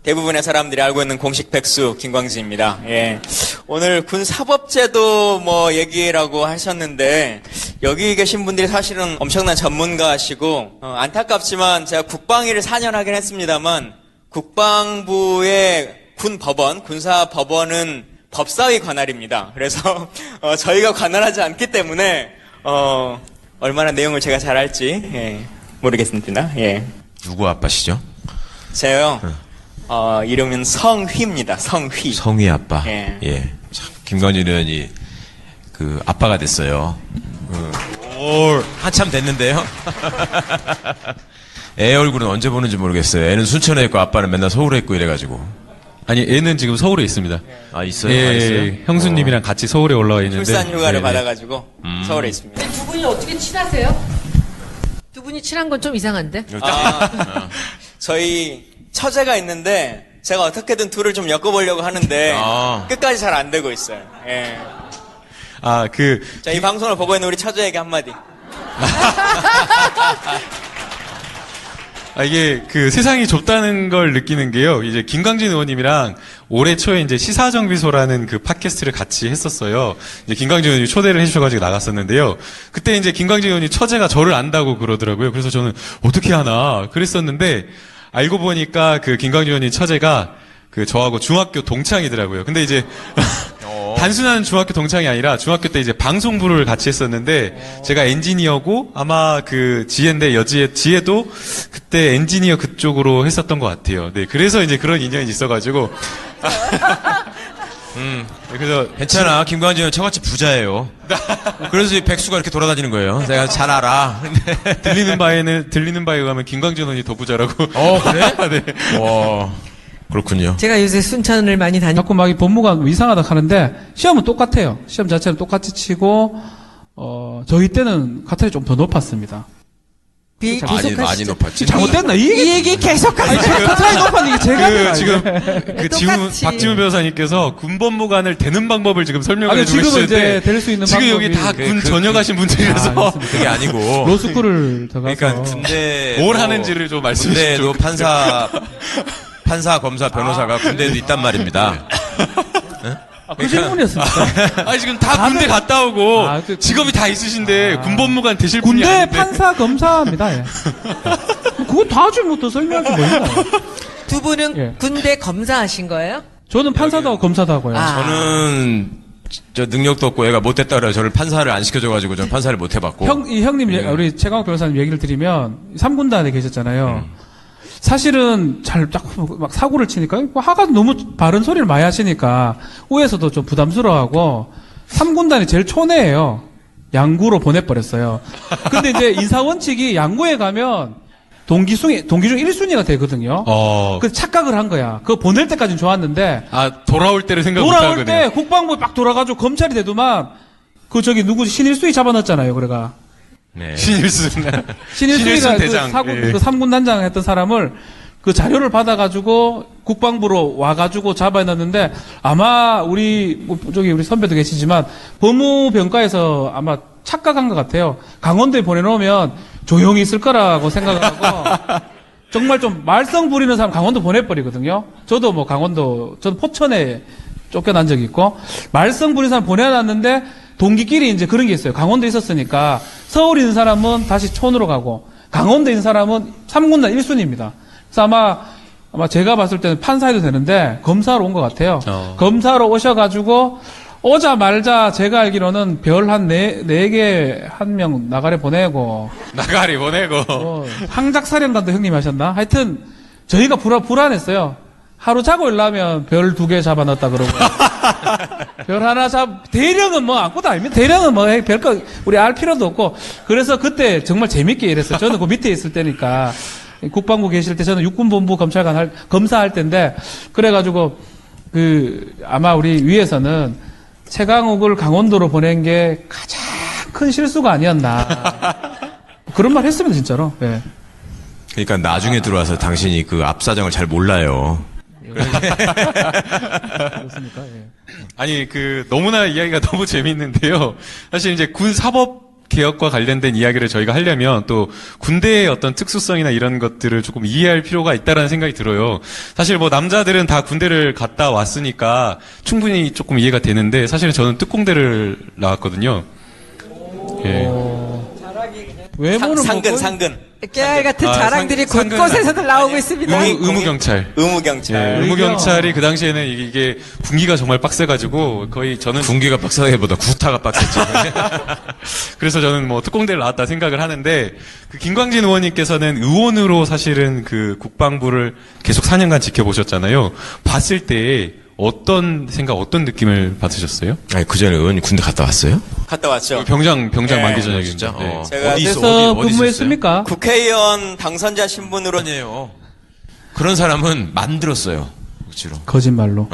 대부분의 사람들이 알고 있는 공식 백수 김광진입니다. 예. 오늘 군 사법제도 뭐 얘기라고 하셨는데 여기 계신 분들이 사실은 엄청난 전문가시고 안타깝지만 제가 국방위를 4년 하긴 했습니다만 국방부의 군법원, 군사법원은 법사위 관할입니다. 그래서 저희가 관할하지 않기 때문에 얼마나 내용을 제가 잘 알지 모르겠습니다. 예. 누구 아빠시죠? 제요. 이름은 성휘입니다. 성휘. 성희 아빠. 예. 참, 김광진 의원이 그 아빠가 됐어요. 한참 됐는데요. 애 얼굴은 언제 보는지 모르겠어요. 애는 순천에 있고 아빠는 맨날 서울에 있고 이래가지고. 아니, 애는 지금 서울에 있습니다. 있어요? 예, 있어요? 형수님이랑 같이 서울에 올라와 있는데. 출산 휴가를 네네. 받아가지고 서울에 있습니다. 두 분이 어떻게 친하세요? 두 분이 친한 건 좀 이상한데? 저희 처제가 있는데 제가 어떻게든 둘을 좀 엮어보려고 하는데 끝까지 잘 안 되고 있어요. 예. 자, 이 방송을 보고 있는 우리 처제에게 한마디. 이게 그 세상이 좁다는 걸 느끼는 게요. 이제 김광진 의원님이랑 올해 초에 이제 시사정비소라는 그 팟캐스트를 같이 했었어요. 이제 김광진 의원이 초대를 해주셔가지고 나갔었는데요. 그때 이제 김광진 의원이 처제가 저를 안다고 그러더라고요. 그래서 저는 어떻게 하나 그랬었는데 알고 보니까 그 김광진 의원이 처제가 그 저하고 중학교 동창이더라고요. 근데 이제 단순한 중학교 동창이 아니라 중학교 때 이제 방송부를 같이 했었는데 제가 엔지니어고 아마 그 지혜인데 지혜도 그때 엔지니어 그쪽으로 했었던 것 같아요. 네, 그래서 이제 그런 인연이 있어가지고. 그래서 괜찮아. 김광진은 저같이 부자예요. 그래서 이 백수가 이렇게 돌아다니는 거예요. 내가 잘 알아. 들리는 바에 의하면 김광진 의원이 더 부자라고. 그래? 네. 와, 그렇군요. 제가 요새 순천을 많이 자꾸 막 이 법무가 뭐 이상하다 하는데 시험은 똑같아요. 시험 자체는 똑같이 치고 저희 때는 카탈이 좀 더 높았습니다. 많이 높았지. 잘못됐나? 이 얘기 계속 아니, 하세요. 카탈이 높았는데 이게 제가 그 지금 똑같이. 박지훈 변호사님께서 군법무관을 되는 방법을 지금 설명을 아니, 해주고 지금은 계시는데 이제 될수 있는 지금 방법이 여기 다 군 전역하신 아, 분들이라서 알겠습니다. 그게 아니고. 로스쿨을 들어가서 그러니까 군대 뭘 하는지를 좀 말씀해 군대에도 주시죠. 판사, 검사, 변호사가 군대에도 있단 말입니다. 그 질문이었습니까? 아니 지금 다 군대 갔다 오고 직업이 다 있으신데 군법무관 되실 분이 군대 아닌데. 판사 검사입니다. 예. 그거 다 하지 못해 설명하지 뭐 있나? 두 분은 예. 군대 검사하신 거예요? 저는 판사도 하고 검사도 하고요. 저는 저 능력도 없고 애가 못됐다 그래서 저를 판사를 안 시켜줘가지고 저는 판사를 못 해봤고. 형님, 우리 최강욱 변호사님 얘기를 드리면 3군단에 계셨잖아요. 사실은 자꾸 막 사고를 치니까 하가 너무 바른 소리를 많이 하시니까 위에서도 좀 부담스러워하고 3군단이 제일 촌애예요. 양구로 보내버렸어요. 근데 이제 인사원칙이 양구에 가면 동기 중 1순위가 되거든요. 그 착각을 한 거야. 그거 보낼 때까지는 좋았는데 돌아올 때를 생각 못 돌아올 하거든요. 때 국방부에 막 돌아가지고 검찰이 되더만 그 저기 누구지 신일수이 잡아넣었잖아요. 그래가 네. 신일순 신일수이가 그 대장. 그 3군 단장 했던 사람을 그 자료를 받아가지고 국방부로 와가지고 잡아놨는데 아마 우리 선배도 계시지만 법무병과에서 아마 착각한 것 같아요. 강원도에 보내놓으면 조용히 있을 거라고 생각을 하고 정말 좀 말썽 부리는 사람 강원도 보내버리거든요. 저도 뭐 저는 포천에 쫓겨난 적이 있고 말썽 부리는 사람 보내놨는데 동기끼리 이제 그런 게 있어요. 강원도에 있었으니까 서울에 있는 사람은 다시 촌으로 가고 강원도에 있는 사람은 3군단 1순위입니다. 그래서 아마 제가 봤을 때는 판사해도 되는데 검사로 온 것 같아요. 검사로 오셔가지고 오자말자 제가 알기로는 별 한 4개 한 명 나가래 보내고 항작사령관도 형님이 하셨나? 하여튼 저희가 불안했어요. 하루 자고 일하면 별 2개 잡아넣었다 그러고 별 하나 대령은 뭐 아무것도 아닙니다. 대령은 뭐 별거 우리 알 필요도 없고 그래서 그때 정말 재밌게 일했어요. 저는 그 밑에 있을 때니까 국방부 계실 때 저는 육군본부 검찰관 검사할 때인데 그래가지고 아마 우리 위에서는 최강욱을 강원도로 보낸 게 가장 큰 실수가 아니었나 그런 말 했습니다 진짜로. 예. 그러니까 나중에 들어와서 당신이 그 앞사정을 잘 몰라요. 그렇습니까? 예. 아니 너무나 이야기가 너무 재밌는데요. 사실 이제 군 사법 개혁과 관련된 이야기를 저희가 하려면 또 군대의 어떤 특수성이나 이런 것들을 조금 이해할 필요가 있다라는 생각이 들어요. 사실 뭐 남자들은 다 군대를 갔다 왔으니까 충분히 조금 이해가 되는데 사실은 저는 특공대를 나왔거든요. 예. 외모는 상근. 깨알 같은 자랑들이 곳곳에서들 나오고 있습니다. 의무경찰. 의무경찰. 의무경찰이 그 당시에는 이게 군기가 정말 빡세가지고 거의 저는 군기가 빡세다기보다 구타가 빡셌죠. 그래서 저는 뭐 특공대를 나왔다 생각을 하는데 김광진 의원님께서는 의원으로 사실은 국방부를 계속 4년간 지켜보셨잖아요. 봤을 때 어떤 생각, 어떤 느낌을 받으셨어요? 아니 그 전에 의원님 군대 갔다 왔어요? 갔다 왔죠. 병장 만기 전에 진짜. 네. 제가 어디서 근무했습니까? 국회의원 당선자 신분으로 아니에요. 그런 사람은 만들었어요. 억지로. 거짓말로.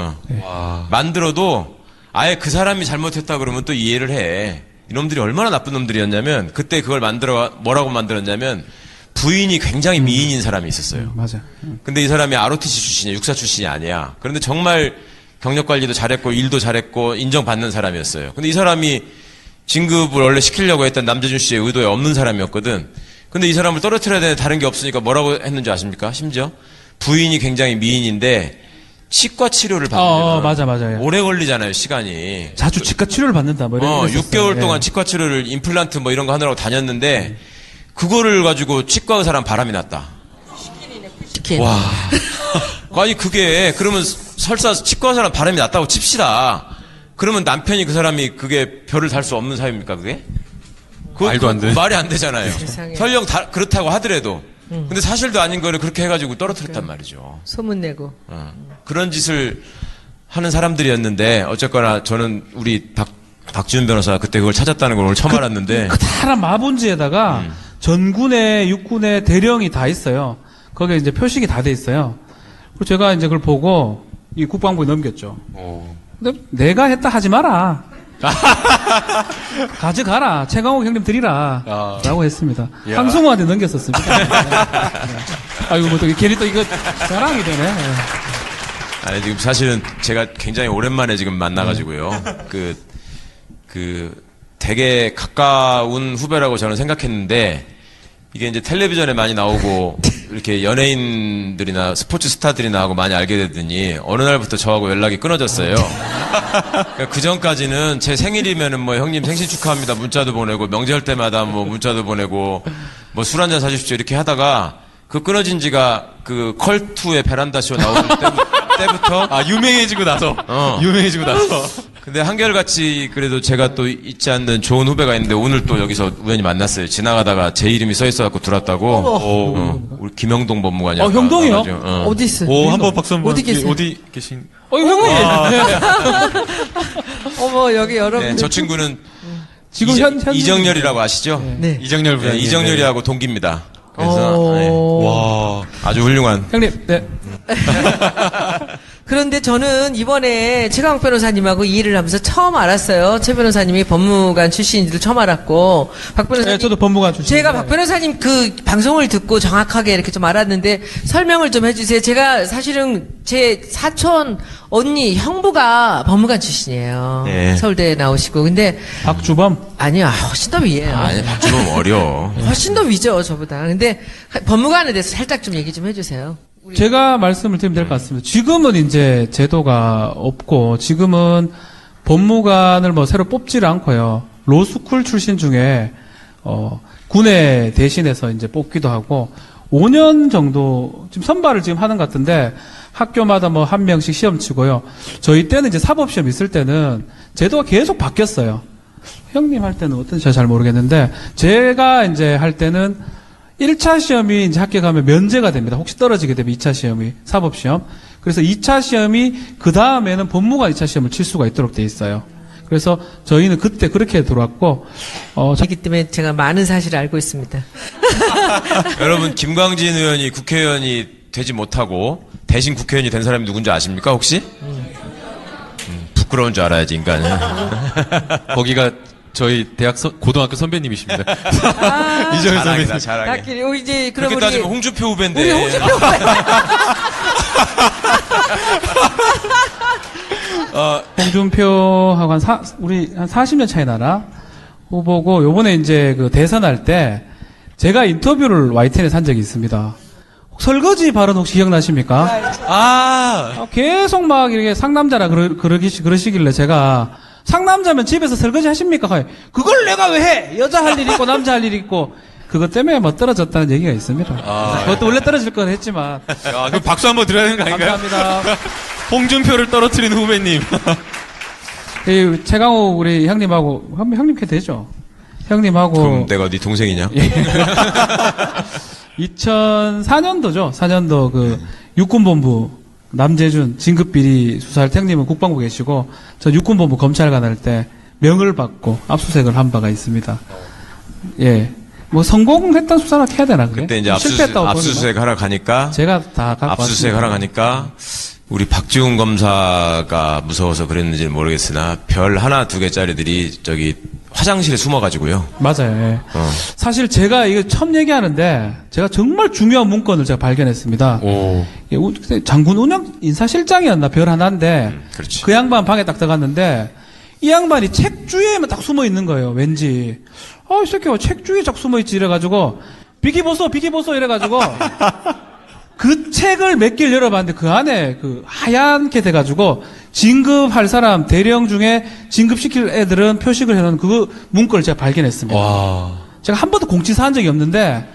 만들어도 아예 그 사람이 잘못했다 그러면 또 이해를 해. 이놈들이 얼마나 나쁜 놈들이었냐면 그때 그걸 뭐라고 만들었냐면 부인이 굉장히 미인인 사람이 있었어요. 맞아. 근데 이 사람이 ROTC 출신이야. 육사 출신이 아니야. 그런데 정말 경력 관리도 잘했고 일도 잘했고 인정받는 사람이었어요. 근데 이 사람이 진급을 원래 시키려고 했던 남재준 씨의 의도에 없는 사람이었거든. 근데 이 사람을 떨어뜨려야 되는데 다른 게 없으니까 뭐라고 했는지 아십니까? 심지어 부인이 굉장히 미인인데 치과 치료를 받는 맞아. 예. 오래 걸리잖아요, 시간이. 자주 치과 치료를 받는다. 뭐 이런 6개월 예. 동안 치과 치료를 임플란트 뭐 이런 거 하느라고 다녔는데 그거를 가지고 치과 의사랑 바람이 났다. 치킨. 와. 아니 그게 그러면 설사 치과 의사랑 바람이 났다고 칩시다. 그러면 남편이 그 사람이 그게 별을 달 수 없는 사유입니까, 그게? 말도 안 돼. 말이 안 되잖아요. 세상에. 설령 그렇다고 하더라도. 근데 사실도 아닌 거를 그렇게 해가지고 떨어뜨렸단 말이죠. 소문내고. 그런 짓을 하는 사람들이었는데, 어쨌거나 저는 우리 박지훈 변호사 그때 그걸 찾았다는 걸 오늘 처음 알았는데. 커다란 마분지에다가 전군에 육군에 대령이 다 있어요. 거기에 이제 표식이 다 돼 있어요. 그리고 제가 이제 그걸 보고 이 국방부에 넘겼죠. 근데 내가 했다 하지 마라. 가져가라. 최강욱 형님 드리라. 라고 했습니다. 야. 황승우한테 넘겼었습니다. 네. 아이고, 뭐 또 괜히 또 이거 자랑이 되네. 네. 아니, 지금 사실은 제가 굉장히 오랜만에 지금 만나가지고요. 되게 가까운 후배라고 저는 생각했는데, 이게 이제 텔레비전에 많이 나오고, 이렇게 연예인들이나 스포츠 스타들이나 하고 많이 알게 되더니, 어느 날부터 저하고 연락이 끊어졌어요. 그러니까 그 전까지는 제 생일이면은 뭐 형님 생신 축하합니다 문자도 보내고, 명절 때마다 뭐 문자도 보내고, 뭐 술 한잔 사주십시오 이렇게 하다가, 그 끊어진 지가 그 컬투의 베란다 쇼 나올 때부터. 아, 유명해지고 나서. 유명해지고 나서. 근데 한결같이 그래도 제가 또 잊지 않는 좋은 후배가 있는데 오늘 또 여기서 우연히 만났어요. 지나가다가 제 이름이 써있어갖고 들어왔다고. 우리 김영동 법무관이. 형동이요? 어디 있어요? 오, 한번 박수 한번. 어디 계세요? 어디 계신? 형님! 네. 어머, 여기 여러분. 네, 저 친구는 지금 이정열이라고 아시죠? 네. 이정열 네, 부장님. 이정열이하고 동기입니다. 그래서 네, 와. 아주 훌륭한. 형님, 네. 그런데 저는 이번에 최강욱 변호사님하고 이 일을 하면서 처음 알았어요. 최 변호사님이 법무관 출신인 줄 처음 알았고, 박 변호사님. 네, 저도 법무관 출신. 제가 박 변호사님 그 방송을 듣고 정확하게 이렇게 좀 알았는데 설명을 좀 해주세요. 제가 사실은 제 사촌 언니 형부가 법무관 출신이에요. 네. 서울대에 나오시고. 근데 박주범. 아니요, 훨씬 더 위에요. 아니, 박주범 어려. 훨씬 더 위죠, 저보다. 근데 법무관에 대해서 살짝 좀 얘기 좀 해주세요. 제가 말씀을 드리면 될 것 같습니다. 지금은 이제 제도가 없고, 지금은 법무관을 뭐 새로 뽑지를 않고요. 로스쿨 출신 중에, 군에 대신해서 이제 뽑기도 하고, 5년 정도, 지금 선발을 지금 하는 것 같은데, 학교마다 뭐 한 명씩 시험 치고요. 저희 때는 이제 사법시험 있을 때는 제도가 계속 바뀌었어요. 형님 할 때는 어떤지 제가 잘 모르겠는데, 제가 이제 할 때는 1차 시험이 이제 합격하면 면제가 됩니다. 혹시 떨어지게 되면 2차 시험이, 사법시험. 그래서 2차 시험이 그 다음에는 법무관 2차 시험을 칠 수가 있도록 돼 있어요. 그래서 저희는 그때 그렇게 들어왔고, 그렇기 때문에 제가 많은 사실을 알고 있습니다. 여러분, 김광진 의원이 국회의원이 되지 못하고 대신 국회의원이 된 사람이 누군지 아십니까, 혹시? 부끄러운 줄 알아야지, 인간은. 거기가 저희 고등학교 선배님이십니다. 이정열 선배님. 잘하게, 잘하게. 딱히 이제 그럼 그렇게 따지면 홍준표 후배인데. 우리 홍준표 홍준표하고 우리 한 40년 차이 나나? 후보고, 요번에 이제 그 대선할 때, 제가 인터뷰를 YTN에 산 적이 있습니다. 설거지 발언 혹시 기억나십니까? 계속 막 이렇게 상남자라 그러시길래 제가, 상남자면 집에서 설거지 하십니까? 그걸 내가 왜 해? 여자 할 일 있고, 남자 할 일 있고, 그것 때문에 뭐 떨어졌다는 얘기가 있습니다. 그것도 원래 떨어질 건 했지만. 야, 그럼 박수 한번 드려야 되는 거 아닌가요? 감사합니다. 홍준표를 떨어뜨리는 후배님. 이 최강욱 우리 형님하고 형님 께 되죠? 형님하고 그럼 내가 네 동생이냐? 2004년도죠. 4년도 그 육군본부 남재준 진급비리 수사할 때 형님은 국방부 계시고 저 육군본부 검찰관 할 때 명을 받고 압수수색을 한 바가 있습니다. 예. 뭐 성공했던 수사를 해야 되나 그게? 그때 이제 실패했다고 압수수색 하러 가니까 제가 다 갖고 압수수색 왔습니다. 하러 가니까 우리 박지훈 검사가 무서워서 그랬는지는 모르겠으나 별 하나 두 개짜리들이 저기 화장실에 숨어가지고요. 맞아요. 예. 사실 제가 이거 처음 얘기하는데 제가 정말 중요한 문건을 제가 발견했습니다. 예, 그때 장군 운영 인사실장이었나 별 하나인데 그렇지. 그 양반 방에 딱 들어갔는데 이 양반이 책 주위에만 딱 숨어 있는 거예요. 왠지 이 새끼가 책 주위에 딱 숨어 있지 이래가지고 비키 보소 이래가지고 그 책을 몇 개를 열어봤는데 그 안에 그 하얀게 돼가지고 진급할 사람 대령 중에 진급시킬 애들은 표식을 해놓은 그 문건을 제가 발견했습니다. 와. 제가 한 번도 공지사 한 적이 없는데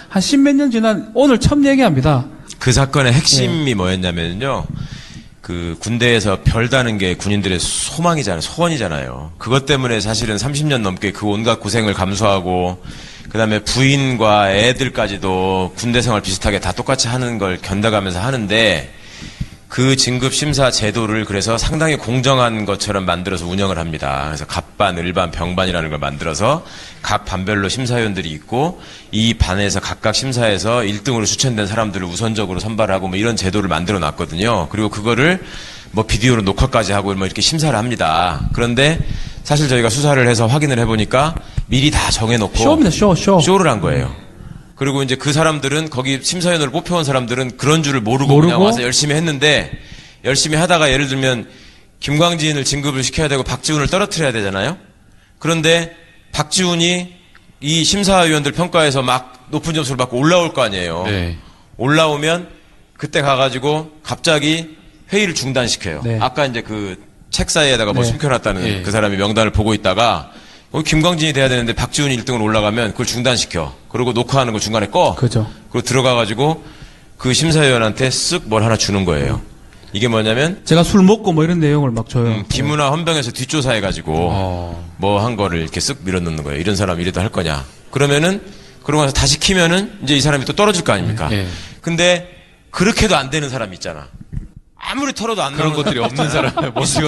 한 십몇 년 지난 오늘 처음 얘기합니다. 그 사건의 핵심이 뭐였냐면요. 그 군대에서 별다는 게 군인들의 소망이잖아요. 소원이잖아요. 그것 때문에 사실은 30년 넘게 그 온갖 고생을 감수하고 그다음에 부인과 애들까지도 군대 생활 비슷하게 다 똑같이 하는 걸 견뎌가면서 하는데 그 진급 심사 제도를 그래서 상당히 공정한 것처럼 만들어서 운영을 합니다. 그래서 갑반, 을반, 병반이라는 걸 만들어서 각 반별로 심사위원들이 있고 이 반에서 각각 심사에서 1등으로 추천된 사람들을 우선적으로 선발하고 뭐 이런 제도를 만들어 놨거든요. 그리고 그거를 뭐 비디오로 녹화까지 하고 뭐 이렇게 심사를 합니다. 그런데 사실 저희가 수사를 해서 확인을 해보니까 미리 다 정해놓고 쇼입니다, 쇼. 쇼를 한 거예요. 그리고 이제 그 사람들은 거기 심사위원으로 뽑혀온 사람들은 그런 줄을 모르고 그냥 와서 열심히 했는데 열심히 하다가 예를 들면 김광진을 진급을 시켜야 되고 박지훈을 떨어뜨려야 되잖아요. 그런데 박지훈이 이 심사위원들 평가에서 막 높은 점수를 받고 올라올 거 아니에요. 네. 올라오면 그때 가가지고 갑자기 회의를 중단시켜요. 네. 아까 이제 그 책 사이에다가 뭐 네. 숨겨놨다는 네. 그 사람이 명단을 보고 있다가 김광진이 돼야 되는데 박지훈이 1등으로 올라가면 그걸 중단시켜. 그리고 녹화하는 거 중간에 꺼. 그죠. 그리고 들어가가지고 그 심사위원한테 쓱 뭘 하나 주는 거예요. 이게 뭐냐면 제가 술 먹고 뭐 이런 내용을 막 줘요. 기무나 헌병에서 뒷조사해가지고 뭐 한 거를 이렇게 쓱 밀어넣는 거예요. 이런 사람 이래도 할 거냐. 그러면은 그러고 나서 다시 키면은 이제 이 사람이 또 떨어질 거 아닙니까? 네. 근데 그렇게도 안 되는 사람이 있잖아. 아무리 털어도 안 그런 나오는 것들이 없는 사람의 모습이